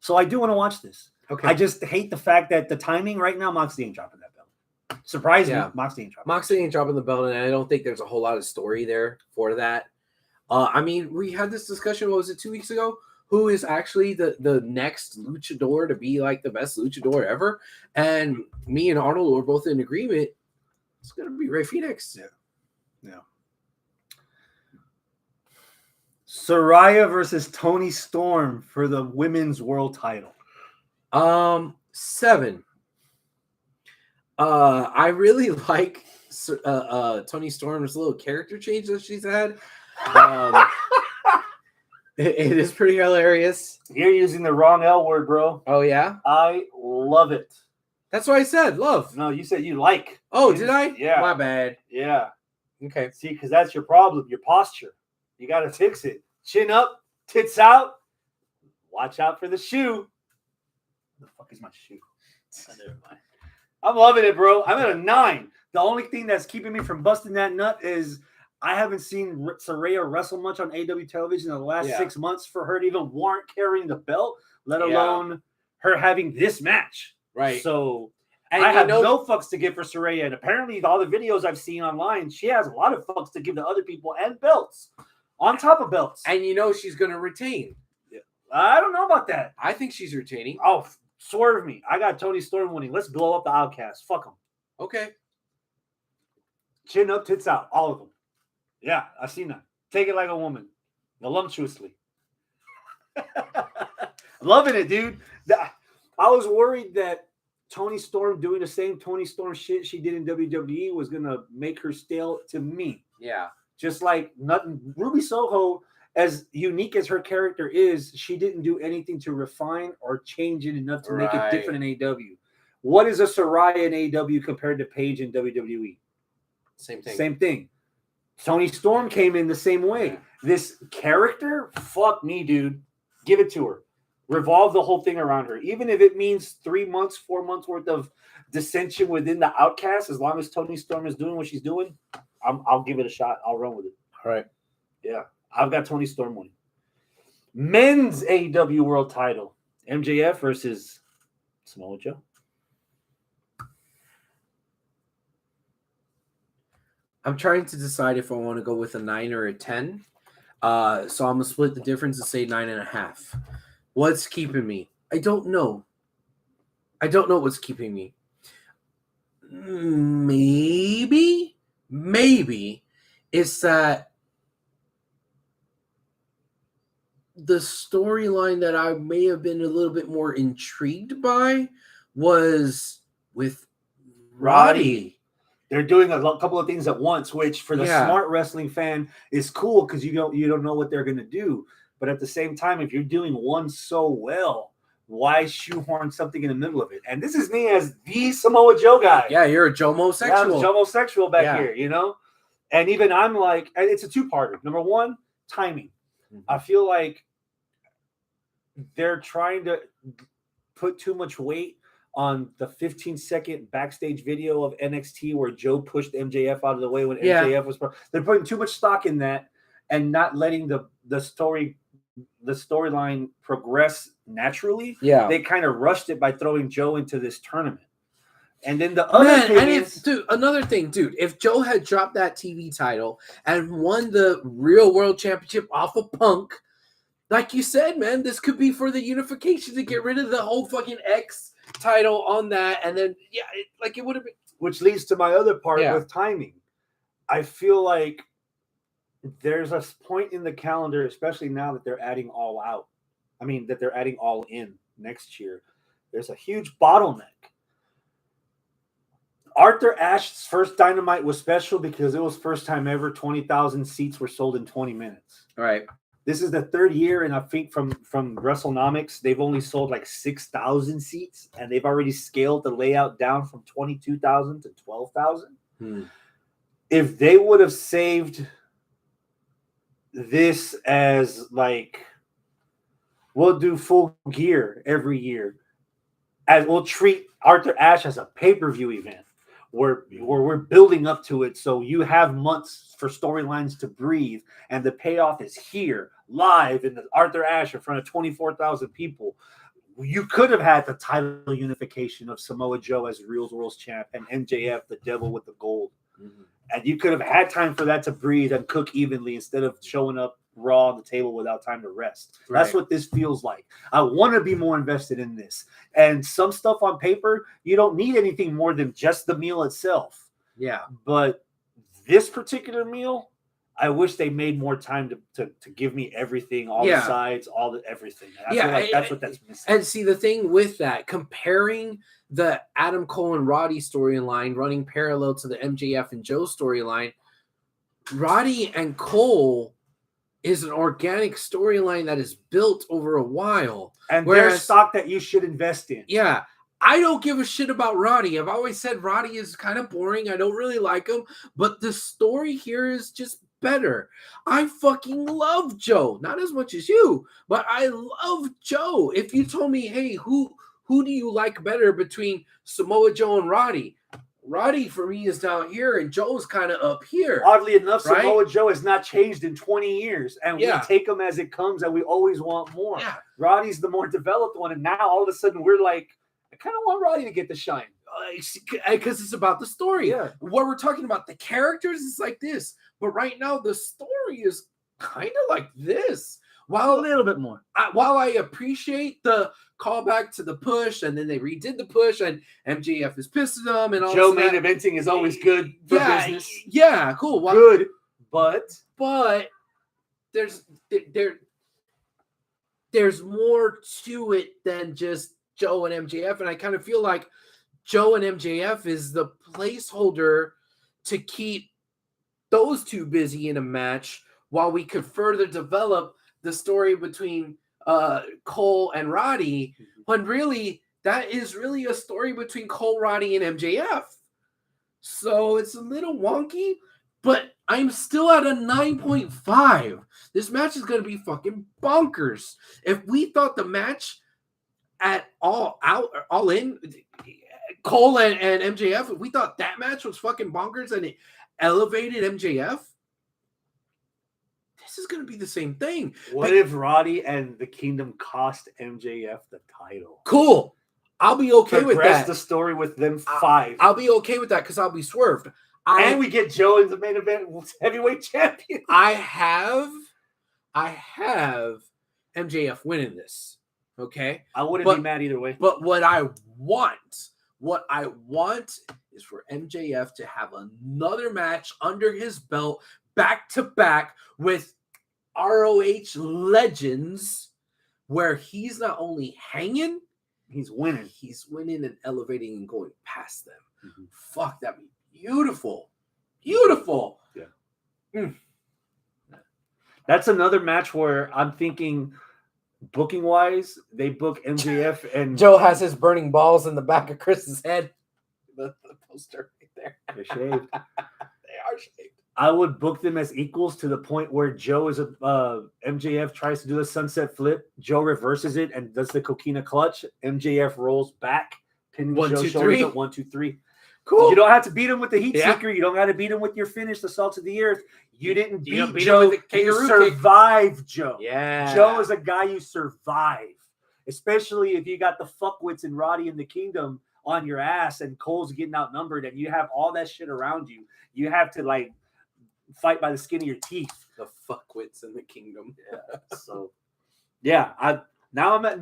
So I do want to watch this. Okay. I just hate the fact that the timing right now, Moxley ain't dropping that belt. Surprise me, Moxley ain't dropping the belt, and I don't think there's a whole lot of story there for that. I mean, we had this discussion, what was it, 2 weeks ago? who is actually the next luchador to be like the best luchador ever. And me and Arnold were both in agreement. It's gonna be Rey Fenix. Yeah. Saraya versus Toni Storm for the women's world title. 7. I really like Toni Storm's little character change that she's had. It is pretty hilarious. You're using the wrong L word, bro. Oh yeah, I love it. that's what I said. Love. No, you said you like. Oh, did I? Yeah. My bad. Yeah. Okay. See, because that's your problem, your posture. You got to fix it. Chin up, tits out. Watch out for the shoe. What the fuck is my shoe? Oh, never mind. I'm loving it, bro. I'm at a 9. The only thing that's keeping me from busting that nut is I haven't seen Saraya wrestle much on AEW television in the last 6 months for her to even warrant carrying the belt, let alone her having this match. Right. So and I have no fucks to give for Saraya. And apparently, all the videos I've seen online, she has a lot of fucks to give to other people and belts on top of belts. And she's going to retain. I don't know about that. I think she's retaining. Oh, swerve me. I got Toni Storm winning. Let's blow up the Outcast. Fuck them. Okay. Chin up, tits out. All of them. Yeah, I've seen that. Take it like a woman. Voluptuously. Loving it, dude. I was worried that Toni Storm doing the same Toni Storm shit she did in WWE was going to make her stale to me. Yeah. Just like nothing. Ruby Soho, as unique as her character is, she didn't do anything to refine or change it enough to make it different in AEW. What is a Saraya in AEW compared to Paige in WWE? Same thing. Same thing. Toni Storm came in the same way. Yeah. This character, fuck me, dude. Give it to her. Revolve the whole thing around her. Even if it means 3 months, 4 months worth of dissension within the Outcast, as long as Toni Storm is doing what she's doing, I'll give it a shot. I'll run with it. All right. Yeah. I've got Toni Storm winning. Men's AEW World Title. MJF versus Samoa Joe. I'm trying to decide if I want to go with a 9 or a 10. So I'm going to split the difference and say 9.5. What's keeping me? I don't know. I don't know what's keeping me. Maybe it's that the storyline that I may have been a little bit more intrigued by was with Roddy. They're doing a couple of things at once, which for the smart wrestling fan is cool because you don't know what they're going to do. But at the same time, if you're doing one so well, why shoehorn something in the middle of it? And this is me as the Samoa Joe guy. Yeah, you're a Jomosexual. Yeah, I'm a Jomosexual back here, you know? And even I'm like, it's a two-parter. Number one, timing. Mm-hmm. I feel like they're trying to put too much weight on the 15-second backstage video of NXT where Joe pushed MJF out of the way when MJF was. They're putting too much stock in that and not letting the storyline progress naturally. Yeah, they kind of rushed it by throwing Joe into this tournament. And then the other thing is, another thing, if Joe had dropped that TV title and won the Real World Championship off of Punk, like you said, man, this could be for the unification to get rid of the whole fucking X title on that, and then it would have been. Which leads to my other part with timing. I feel like there's a point in the calendar, especially now that they're adding All Out. I mean, that they're adding All In next year. There's a huge bottleneck. Arthur Ashe's first Dynamite was special because it was first time ever 20,000 seats were sold in 20 minutes. All right. This is the third year, and I think from WrestleNomics, they've only sold like 6,000 seats, and they've already scaled the layout down from 22,000 to 12,000. If they would have saved this as like, we'll do Full Gear every year, and we'll treat Arthur Ashe as a pay-per-view event where we're building up to it, so you have months for storylines to breathe, and the payoff is here, live in the Arthur Ashe in front of 24,000 people. You could have had the title unification of Samoa Joe as Real World's champ and MJF, the devil with the gold. Mm-hmm. And you could have had time for that to breathe and cook evenly instead of showing up Raw on the table without time to rest. That's what this feels like. I want to be more invested in this. And some stuff on paper, you don't need anything more than just the meal itself. Yeah. But this particular meal, I wish they made more time to give me everything, all the sides, all the everything. I feel like that's what that's missing. And see, the thing with that, comparing the Adam Cole and Roddy storyline running parallel to the MJF and Joe storyline, Roddy and Cole is an organic storyline that is built over a while. And there's stock that you should invest in. Yeah. I don't give a shit about Roddy. I've always said Roddy is kind of boring. I don't really like him. But the story here is just better. I fucking love Joe. Not as much as you, but I love Joe. If you told me, hey, who do you like better between Samoa Joe and Roddy? Roddy for me is down here and Joe's kind of up here. Oddly enough, Samoa Joe has not changed in 20 years. And we take him as it comes and we always want more. Yeah. Roddy's the more developed one. And now all of a sudden we're like, I kind of want Roddy to get the shine. Because it's about the story. Yeah. What we're talking about, the characters is like this. But right now, the story is kind of like this. While a little bit more. While I appreciate the callback to the push, and then they redid the push, and MJF is pissed at them, and all Joe main eventing is always good for business. Yeah, cool. Good, but there's more to it than just Joe and MJF, and I kind of feel like Joe and MJF is the placeholder to keep those two busy in a match while we could further develop the story between Cole and Roddy, when really that is really a story between Cole, Roddy, and MJF. So it's a little wonky, but I'm still at a 9.5. This match is going to be fucking bonkers. If we thought the match at all in, Cole and MJF, if we thought that match was fucking bonkers and it elevated MJF, this is going to be the same thing. What if Roddy and the Kingdom cost MJF the title? Cool. I'll be okay with that. Progress the story with them 5. I'll be okay with that because I'll be swerved. And we get Joe in the main event heavyweight champion. I have MJF winning this. Okay? I wouldn't be mad either way. But what I want is for MJF to have another match under his belt back to back with ROH legends where he's not only hanging, he's winning. He's winning and elevating and going past them. Mm-hmm. Fuck, that'd be beautiful. Beautiful. Yeah. That's another match where I'm thinking booking wise, they book MJF and Joe has his burning balls in the back of Chris's head. The poster right there. They're shaved. They are shaved. I would book them as equals to the point where Joe is MJF tries to do a sunset flip. Joe reverses it and does the coquina clutch. MJF rolls back, pinning Joe's shoulders at 1, 2, 3. Cool. You don't have to beat him with the heat seeker. You don't have to beat him with your finish, the salt of the earth. You didn't beat Joe. You survived Joe. Yeah. Joe is a guy you survive, especially if you got the fuckwits and Roddy in the Kingdom on your ass and Cole's getting outnumbered and you have all that shit around you. You have to like fight by the skin of your teeth. The fuckwits in the Kingdom. Yeah. So, yeah,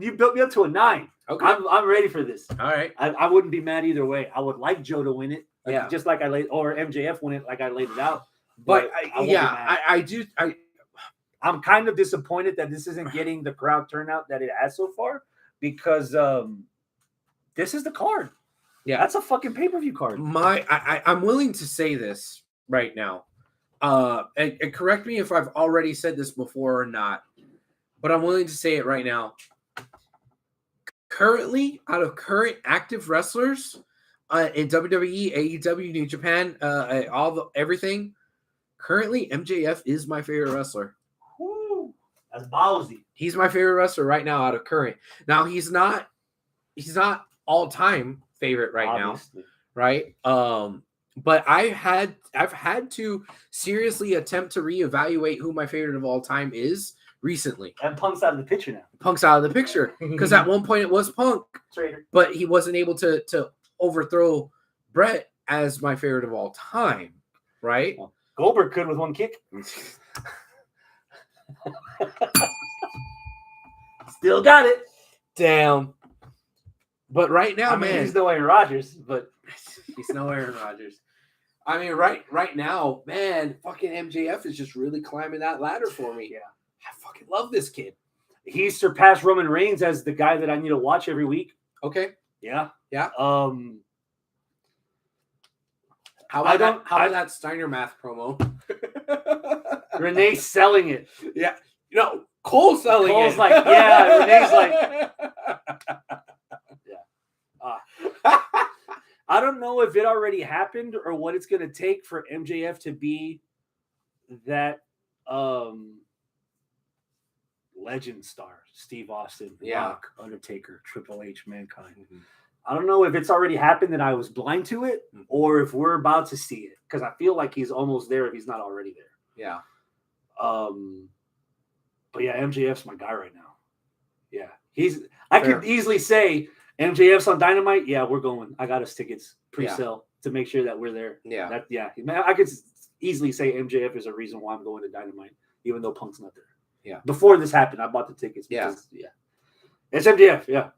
you built me up to a 9. Okay, I'm ready for this. All right, I wouldn't be mad either way. I would like Joe to win it, yeah, just like or MJF win it, like I laid it out. But I do. I'm kind of disappointed that this isn't getting the crowd turnout that it has so far because this is the card. Yeah, that's a fucking pay-per-view card. I'm willing to say this right now. And correct me if I've already said this before or not, but I'm willing to say it right now. Currently, out of current active wrestlers in WWE, AEW, New Japan, everything, currently MJF is my favorite wrestler. Woo, that's ballsy. He's my favorite wrestler right now out of current. Now he's not all-time favorite right Obviously. now, right? But I've had to seriously attempt to reevaluate who my favorite of all time is recently. And Punk's out of the picture now. Punk's out of the picture because at one point it was Punk, Traitor. But he wasn't able to overthrow Brett as my favorite of all time, right? Well, Goldberg could with one kick. Still got it. Damn. But right now, I mean, man, he's no Aaron Rodgers, but he's no Aaron Rodgers. I mean, right now, man, fucking MJF is just really climbing that ladder for me. Yeah. I fucking love this kid. he surpassed Roman Reigns as the guy that I need to watch every week. Okay. Yeah. Yeah. How I about don't- how about that Steiner math promo? Renee's selling it. Yeah. You know, Cole's selling Cole's it. like, yeah, Renee's like, I don't know if it already happened or what it's going to take for MJF to be that legend star. Steve Austin, Yeah. Rock, Undertaker, Triple H, Mankind. I don't know if it's already happened and I was blind to it or if we're about to see it because I feel like he's almost there if he's not already there. Yeah. But yeah, MJF's my guy right now. Yeah. I Fair. could easily say MJF's on Dynamite. Yeah, we're going. I got us tickets pre-sale to make sure that we're there. Yeah. I could easily say MJF is a reason why I'm going to Dynamite, even though Punk's not there. Yeah. Before this happened, I bought the tickets. Yeah. It's MJF. Yeah.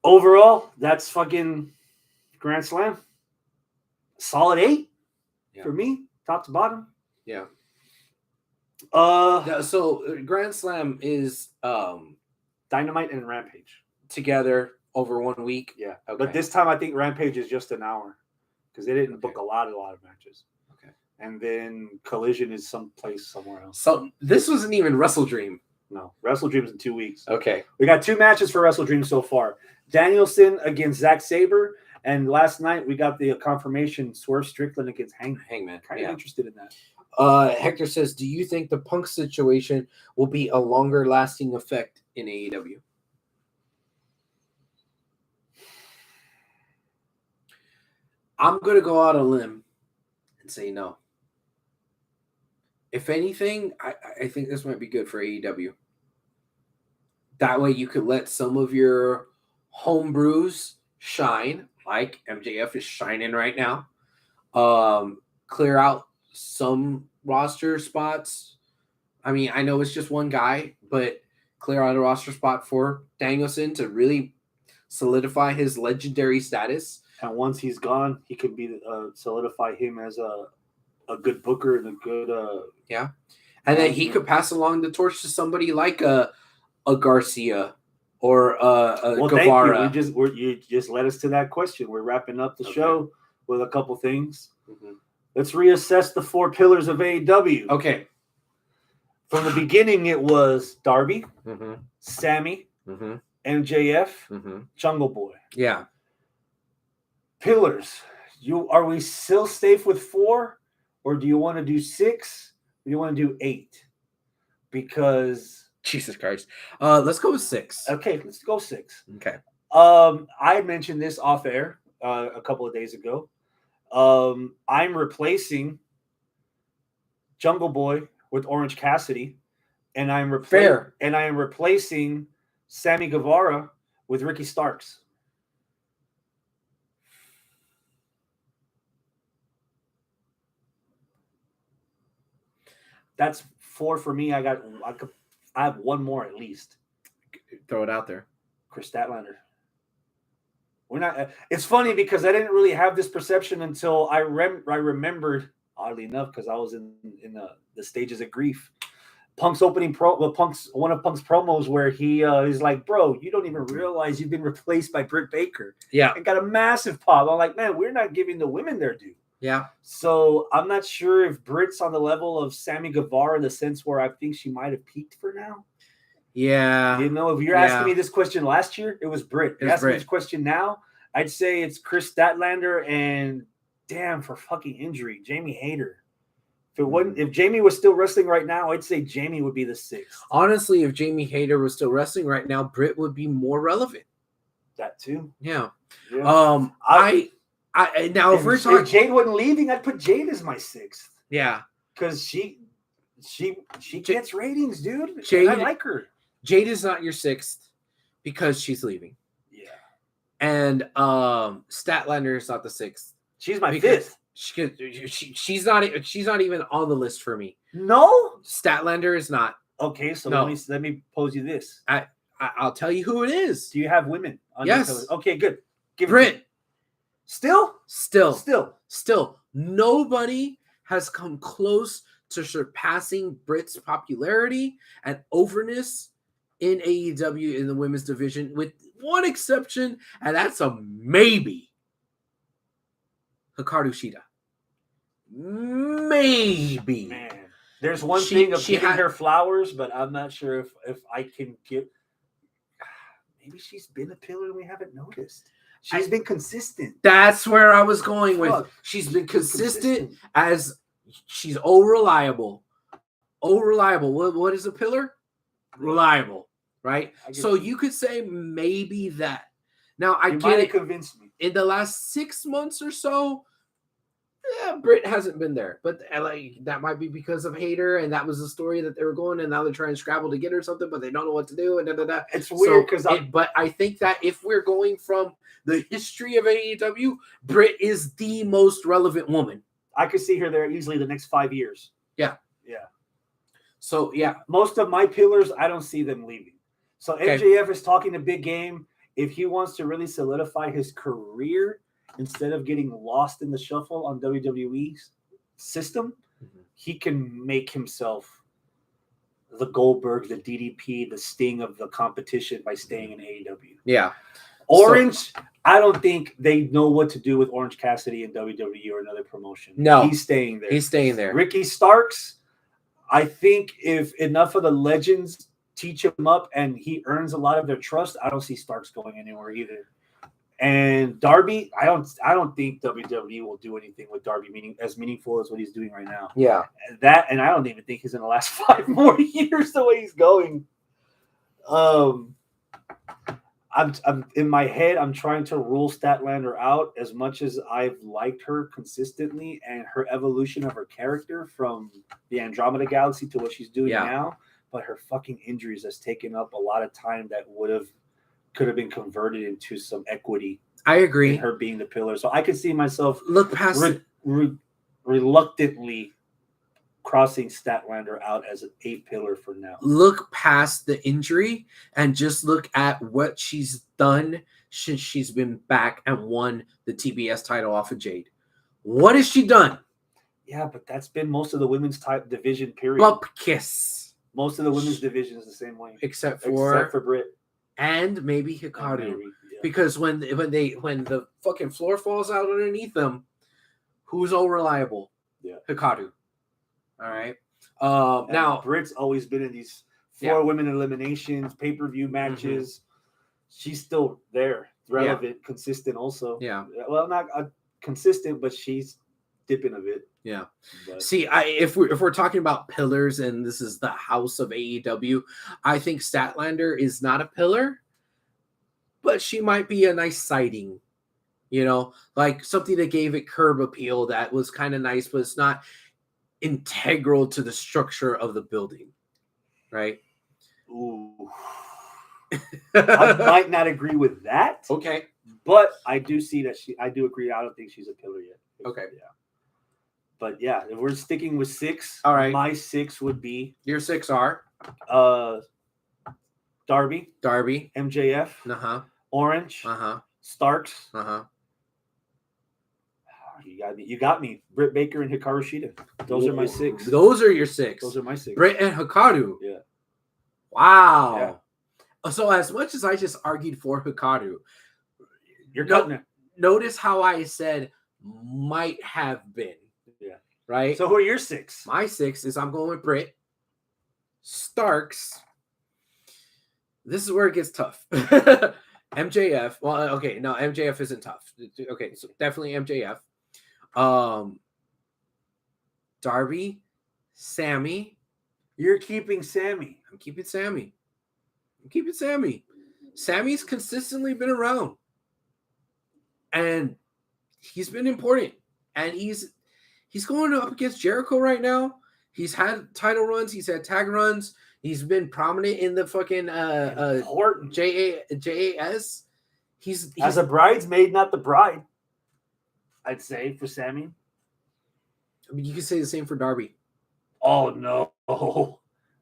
Overall, that's fucking Grand Slam. Solid 8 for me, top to bottom. Yeah. Uh, So Grand Slam is Dynamite and Rampage. together over 1 week. Yeah. Okay. But this time I think Rampage is just an hour because they didn't book a lot of matches. Okay. And then Collision is someplace somewhere else. So this wasn't even Wrestle Dream. No, Wrestle Dream's in 2 weeks. Okay. We got 2 matches for Wrestle Dream so far. Danielson against Zack Sabre. And last night we got the confirmation Swerve Strickland against Hangman. Kind of interested in that. Hector says, do you think the Punk situation will be a longer lasting effect in AEW? I'm going to go out on a limb and say no. If anything, I think this might be good for AEW. That way you could let some of your home brews shine, like MJF is shining right now. Clear out some roster spots. I mean, I know it's just one guy, but clear out a roster spot for Danielson to really solidify his legendary status. And once he's gone, he could be solidify him as a good booker and a good And then he could pass along the torch to somebody like a Garcia or a Guevara. Thank you. You just led us to that question. We're wrapping up the show with a couple things. Mm-hmm. Let's reassess the 4 pillars of AEW. Okay. From the beginning, it was Darby, Mm-hmm. Sammy, Mm-hmm. MJF, Mm-hmm. Jungle Boy. Yeah. Pillars. Are we still safe with 4, or do you want to do 6? Or do you want to do 8? Because Jesus Christ. Let's go with 6. okay, let's go 6. Okay. I mentioned this off air a couple of days ago. I'm replacing Jungle Boy with Orange Cassidy, and I am replacing Sammy Guevara with Ricky Starks. That's 4 for me. I have 1 more at least. Throw it out there. Chris Statlander. We're not. It's funny because I didn't really have this perception until I remembered, oddly enough, because I was in the stages of grief. Punk's one of Punk's promos where he's like, "Bro, you don't even realize you've been replaced by Britt Baker." Yeah. And got a massive pop. I'm like, man, we're not giving the women their due. Yeah. So I'm not sure if Britt's on the level of Sammy Guevara in the sense where I think she might have peaked for now. Yeah. You know, if you're asking me this question last year, it was Britt. If you're asking me this question now, I'd say it's Chris Statlander and damn for fucking injury, Jamie Hayter. If Jamie was still wrestling right now, I'd say Jamie would be the 6th. Honestly, if Jamie Hayter was still wrestling right now, Britt would be more relevant. That too. Yeah. Yeah. Now if we're talking, if Jade wasn't leaving, I'd put Jade as my 6th. Yeah. Because she gets ratings, dude. Jade, I like her. Jade is not your 6th because she's leaving. Yeah. And Statlander is not the 6th. She's my because 5th. She's not even on the list for me. No. Statlander is not. Okay, so No. let me pose you this. I'll tell you who it is. Do you have women on Yes. your pillars? Okay, good. Give it to Britt. me. Still. Nobody has come close to surpassing Britt's popularity and overness in AEW in the women's division, with one exception, and that's a maybe. Hikaru Shida. Maybe. Man, there's one thing of giving her flowers, but I'm not sure if I can give. Maybe she's been a pillar and we haven't noticed. She's been consistent. That's where I was going with. She's been consistent as she's reliable. Reliable. What is a pillar? Reliable, right? So you could say maybe that. Now I get it. Convinced me. In the last 6 months or so, Britt hasn't been there, but like that might be because of Hater, and that was the story that they were going, and now they're trying to scrabble to get her something, but they don't know what to do, and It's weird because but I think that if we're going from the history of AEW, Britt is the most relevant woman. I could see her there easily the next 5 years. Yeah. So most of my pillars, I don't see them leaving. So MJF is talking a big game. If he wants to really solidify his career, instead of getting lost in the shuffle on WWE's system, he can make himself the Goldberg, the DDP, the Sting of the competition by staying in AEW. Yeah. Orange, I don't think they know what to do with Orange Cassidy in WWE or another promotion. No. He's staying there. Ricky Starks, I think if enough of the legends teach him up and he earns a lot of their trust, I don't see Starks going anywhere either. And Darby, I don't think WWE will do anything with Darby as meaningful as what he's doing right now. Yeah. And I don't even think he's in the last 5 more years the way he's going. I'm in my head, I'm trying to rule Statlander out as much as I've liked her consistently, and her evolution of her character from the Andromeda Galaxy to what she's doing now. But her fucking injuries has taken up a lot of time that could have been converted into some equity. I agree. In her being the pillar. So I could see myself look past reluctantly crossing Statlander out as a pillar for now. Look past the injury and just look at what she's done since she's been back and won the TBS title off of Jade. What has she done? Yeah, but that's been most of the women's type division, period. Bump kiss. Most of the women's division is the same way. Except for Britt. And maybe Hikaru. Because when the fucking floor falls out underneath them, who's all reliable? Yeah. Hikaru. All right. Now Britt's always been in these 4 women eliminations, pay-per-view matches. She's still there, relevant, consistent also. Yeah. Well, not consistent, but she's dipping a bit. Yeah. But. See, if we're talking about pillars and this is the house of AEW, I think Statlander is not a pillar, but she might be a nice sighting. You know, like something that gave it curb appeal that was kind of nice, but it's not integral to the structure of the building, right? Ooh. I might not agree with that. Okay. But I do see that I do agree. I don't think she's a pillar yet. Okay. Yeah. But yeah, if we're sticking with 6, all right. My 6 would be your 6 are Darby, MJF, Orange, Starks. You got me. Britt Baker and Hikaru Shida. Those are my 6. Those are your 6. Those are my 6. Britt and Hikaru. Yeah. Wow. Yeah. So as much as I just argued for Hikaru, you're cutting it. Notice how I said might have been. Yeah. Right? So who are your 6? My 6 is I'm going with Britt. Starks. This is where it gets tough. MJF. Well, okay, no, MJF isn't tough. Okay, so definitely MJF. Darby, Sammy. You're keeping Sammy. I'm keeping Sammy. Sammy's consistently been around. And he's been important. And he's going up against Jericho right now. He's had title runs. He's had tag runs. He's been prominent in the fucking JAS. He's as a bridesmaid, not the bride. I'd say for Sammy. I mean, you can say the same for Darby. Oh no.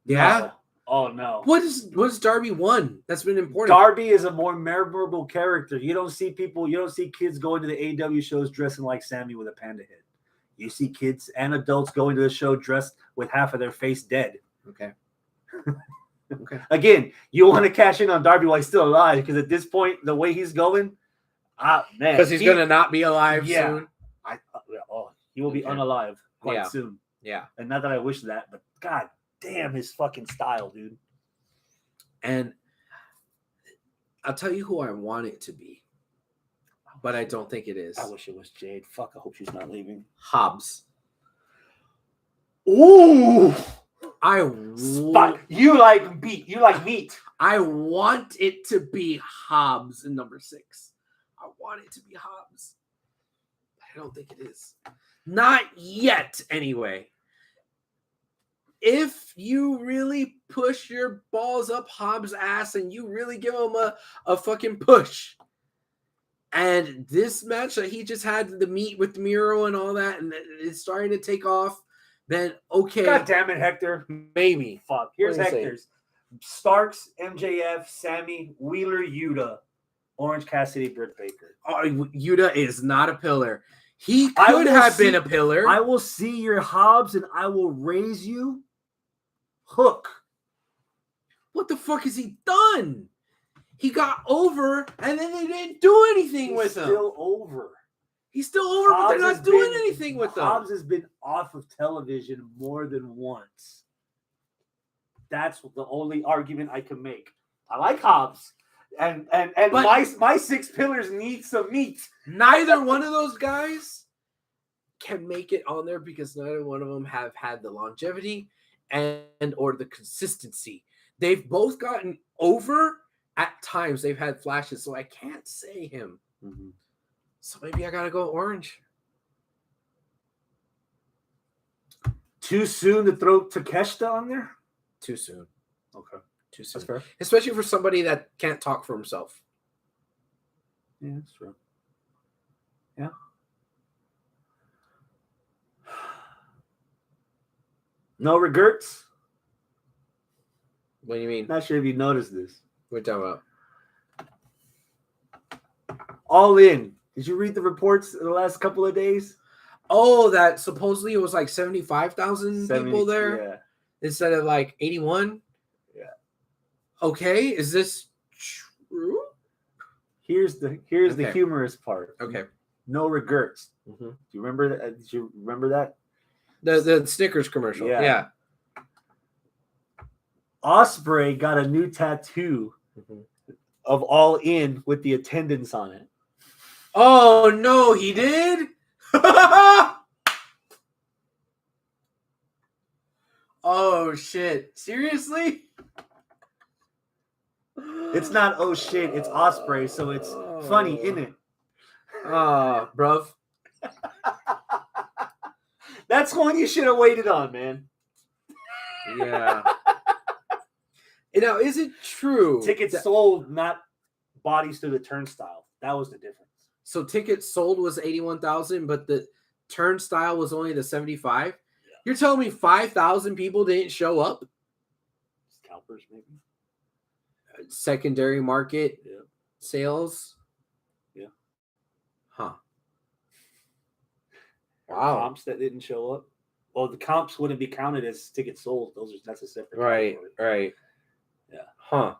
Yeah. No. Oh no. What is Darby won? That's been important. Darby is a more memorable character. You don't see kids going to the AEW shows dressing like Sammy with a panda head. You see kids and adults going to the show dressed with half of their face dead. Okay. Okay. Again, you want to cash in on Darby while he's still alive, because at this point, the way he's going, man, Because he's gonna not be alive soon. He will be unalive quite Yeah. soon. Yeah. And not that I wish that, but god damn his fucking style, dude. And I'll tell you who I want it to be, but I don't think it is. I wish it was Jade. Fuck, I hope she's not leaving. Hobbs. Ooh, I you like meat. You like meat. I want it to be Hobbs in number 6. I want it to be Hobbs. I don't think it is. Not yet, anyway. If you really push your balls up Hobbs' ass and you really give him a fucking push, and this match that he just had the meet with Miro and all that, and it's starting to take off, then okay. God damn it, Hector. Maybe. Fuck. Here's What do you Hector's. Starks, MJF, Sammy, Wheeler, Yuta, Orange Cassidy, Britt Baker. Oh, Yuta is not a pillar. He I could will have see- been a pillar. I will see your Hobbs and I will raise you. Hook. What the fuck has he done? He got over and then they didn't do anything He's with him. still over. He's still over, but they're Hobbs not has doing been- anything with him. Hobbs has been off of television more than once. That's the only argument I can make. I like Hobbs. And But- my 6 pillars need some meat. Neither one of those guys can make it on there because neither one of them have had the longevity and or the consistency. They've both gotten over at times. They've had flashes, so I can't say him. So maybe I gotta go Orange. Too soon to throw Takeshita on there? Too soon. Okay. Too soon. That's fair. Especially for somebody that can't talk for himself. Yeah, that's true. Yeah. No regrets? What do you mean? Not sure if you noticed this. What are you talking about? All in. Did you read the reports in the last couple of days? Oh, that supposedly it was like 75,000 people there Yeah. instead of like 81. Yeah. Okay, is this true? Here's the Okay. humorous part. Okay. No regrets. Mhm. Do you remember that? Did you remember that? The Snickers commercial. Yeah. Yeah. Osprey got a new tattoo Mhm. of All In with the attendance on it. Oh no, he did. Oh shit! Seriously? It's not oh shit, it's Osprey, so it's funny, isn't it? Bruv. That's one you should have waited on, man. Yeah. And now, is it true? Tickets sold, not bodies through the turnstile. That was the difference. So tickets sold was 81,000, but the turnstile was only the 75. Yeah. You're telling me 5,000 people didn't show up? Scalpers, maybe. Secondary market Yeah. sales? Yeah. Huh. Wow. Comps that didn't show up. Well, the comps wouldn't be counted as tickets sold. That's a separate. Right, category. right. Yeah. Huh.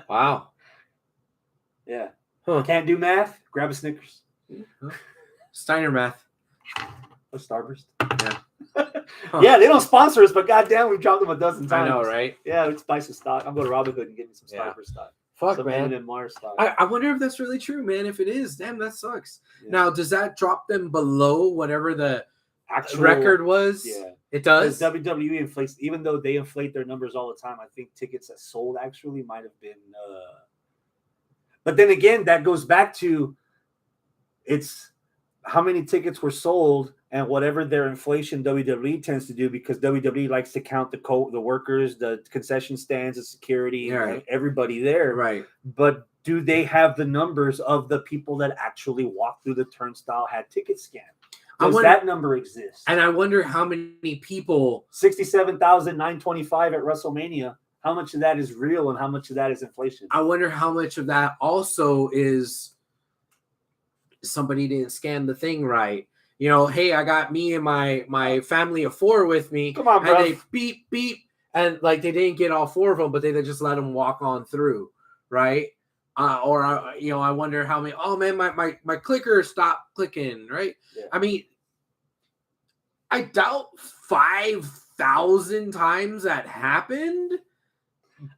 Wow. Yeah. Huh. Can't do math? Grab a Snickers. Steiner math. A Starburst. Yeah. Huh. Yeah, they don't sponsor us, but goddamn, we've dropped them a dozen I times. know, right? Yeah, let's buy some stock. I'm going to Robinhood and get me some Yeah. Starburst stock. Fuck, Some man. M&M Mars stock. I wonder if that's really true, man. If it is, damn, that sucks. Yeah. Now, does that drop them below whatever the Actual record was? Yeah. It Because does? WWE inflates, even though they inflate their numbers all the time, I think tickets that sold actually might have been. But then again, that goes back to it's how many tickets were sold and whatever their inflation WWE tends to do, because WWE likes to count the workers, the concession stands, the security, and everybody there. Right. But do they have the numbers of the people that actually walked through the turnstile, had tickets scanned? Does that number exist? And I wonder how many people. 67,925 at WrestleMania. How much of that is real and how much of that is inflation? I wonder how much of that also is somebody didn't scan the thing right. You know, hey, I got me and my family of 4 with me. Come on, bro. And they beep, beep. And like they didn't get all 4 of them, but they just let them walk on through. Right. I wonder how many, oh man, my clicker stopped clicking. Right. Yeah. I mean, I doubt 5,000 times that happened,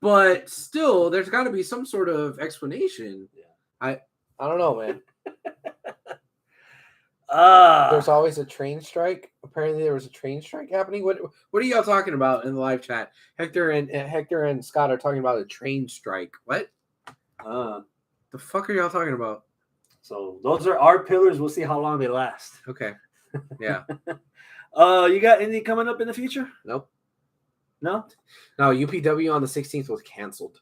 but still there's got to be some sort of explanation. Yeah. I don't know, man. There's always a train strike. Apparently, there was a train strike happening. What are y'all talking about in the live chat? Hector and Scott are talking about a train strike. What? The fuck are y'all talking about? So those are our pillars. We'll see how long they last. Okay. Yeah. You got anything coming up in the future? Nope. No. No. UPW on the 16th was canceled.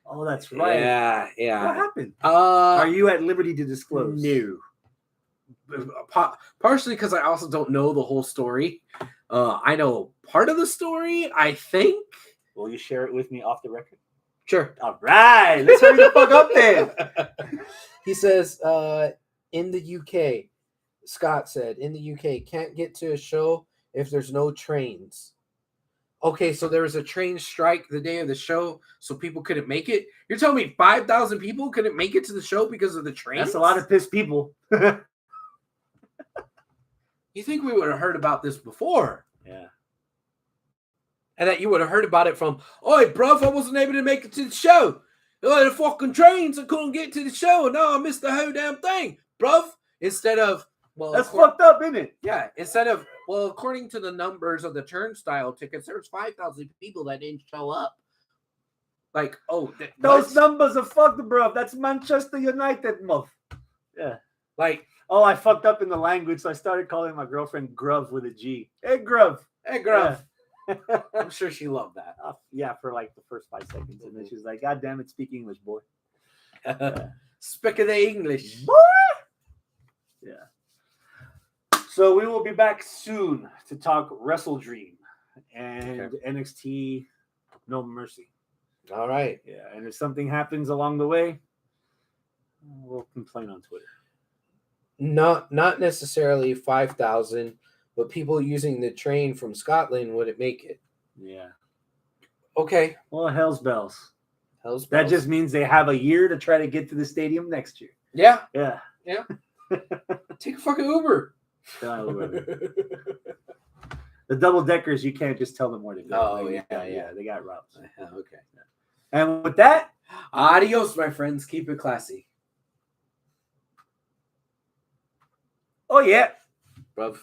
Oh, that's right. Yeah. What happened? Are you at liberty to disclose? No. Partially because I also don't know the whole story. I know part of the story, I think. Will you share it with me off the record? Sure. All right. Let's hurry the fuck up then. He says, in the UK, Scott said, in the UK, can't get to a show if there's no trains. Okay, so there was a train strike the day of the show, so people couldn't make it. You're telling me 5,000 people couldn't make it to the show because of the train? That's a lot of pissed people. You think we would have heard about this before? Yeah. And that you would have heard about it from, oi, bruv, I wasn't able to make it to the show. Oh, the fucking trains, I couldn't get to the show. No, I missed the whole damn thing, bruv. Instead of, well, that's fucked up, isn't it? Yeah. Instead of, well, according to the numbers of the turnstile tickets, there's 5,000 people that didn't show up. Like, those numbers are fucked, bruv. That's Manchester United, muff. Yeah. Like, I fucked up in the language, so I started calling my girlfriend Gruv with a G. Hey, Gruv. Hey, Gruv. Yeah. I'm sure she loved that. Yeah, for like the first 5 seconds. And then she was like, God damn it, speak English, boy. Speak of the English. Boy! Yeah. So we will be back soon to talk Wrestle Dream and NXT No Mercy. All right. Yeah, and if something happens along the way, we'll complain on Twitter. Not necessarily 5,000, but people using the train from Scotland wouldn't make it. Yeah. Okay. Well, hell's bells. Hell's That bells. just means they have a year to try to get to the stadium next year. Yeah. Yeah. Yeah. Take a fucking Uber. The double deckers, you can't just tell them where to go. Oh, They got routes. Okay. And with that, adios, my friends. Keep it classy. oh yeah.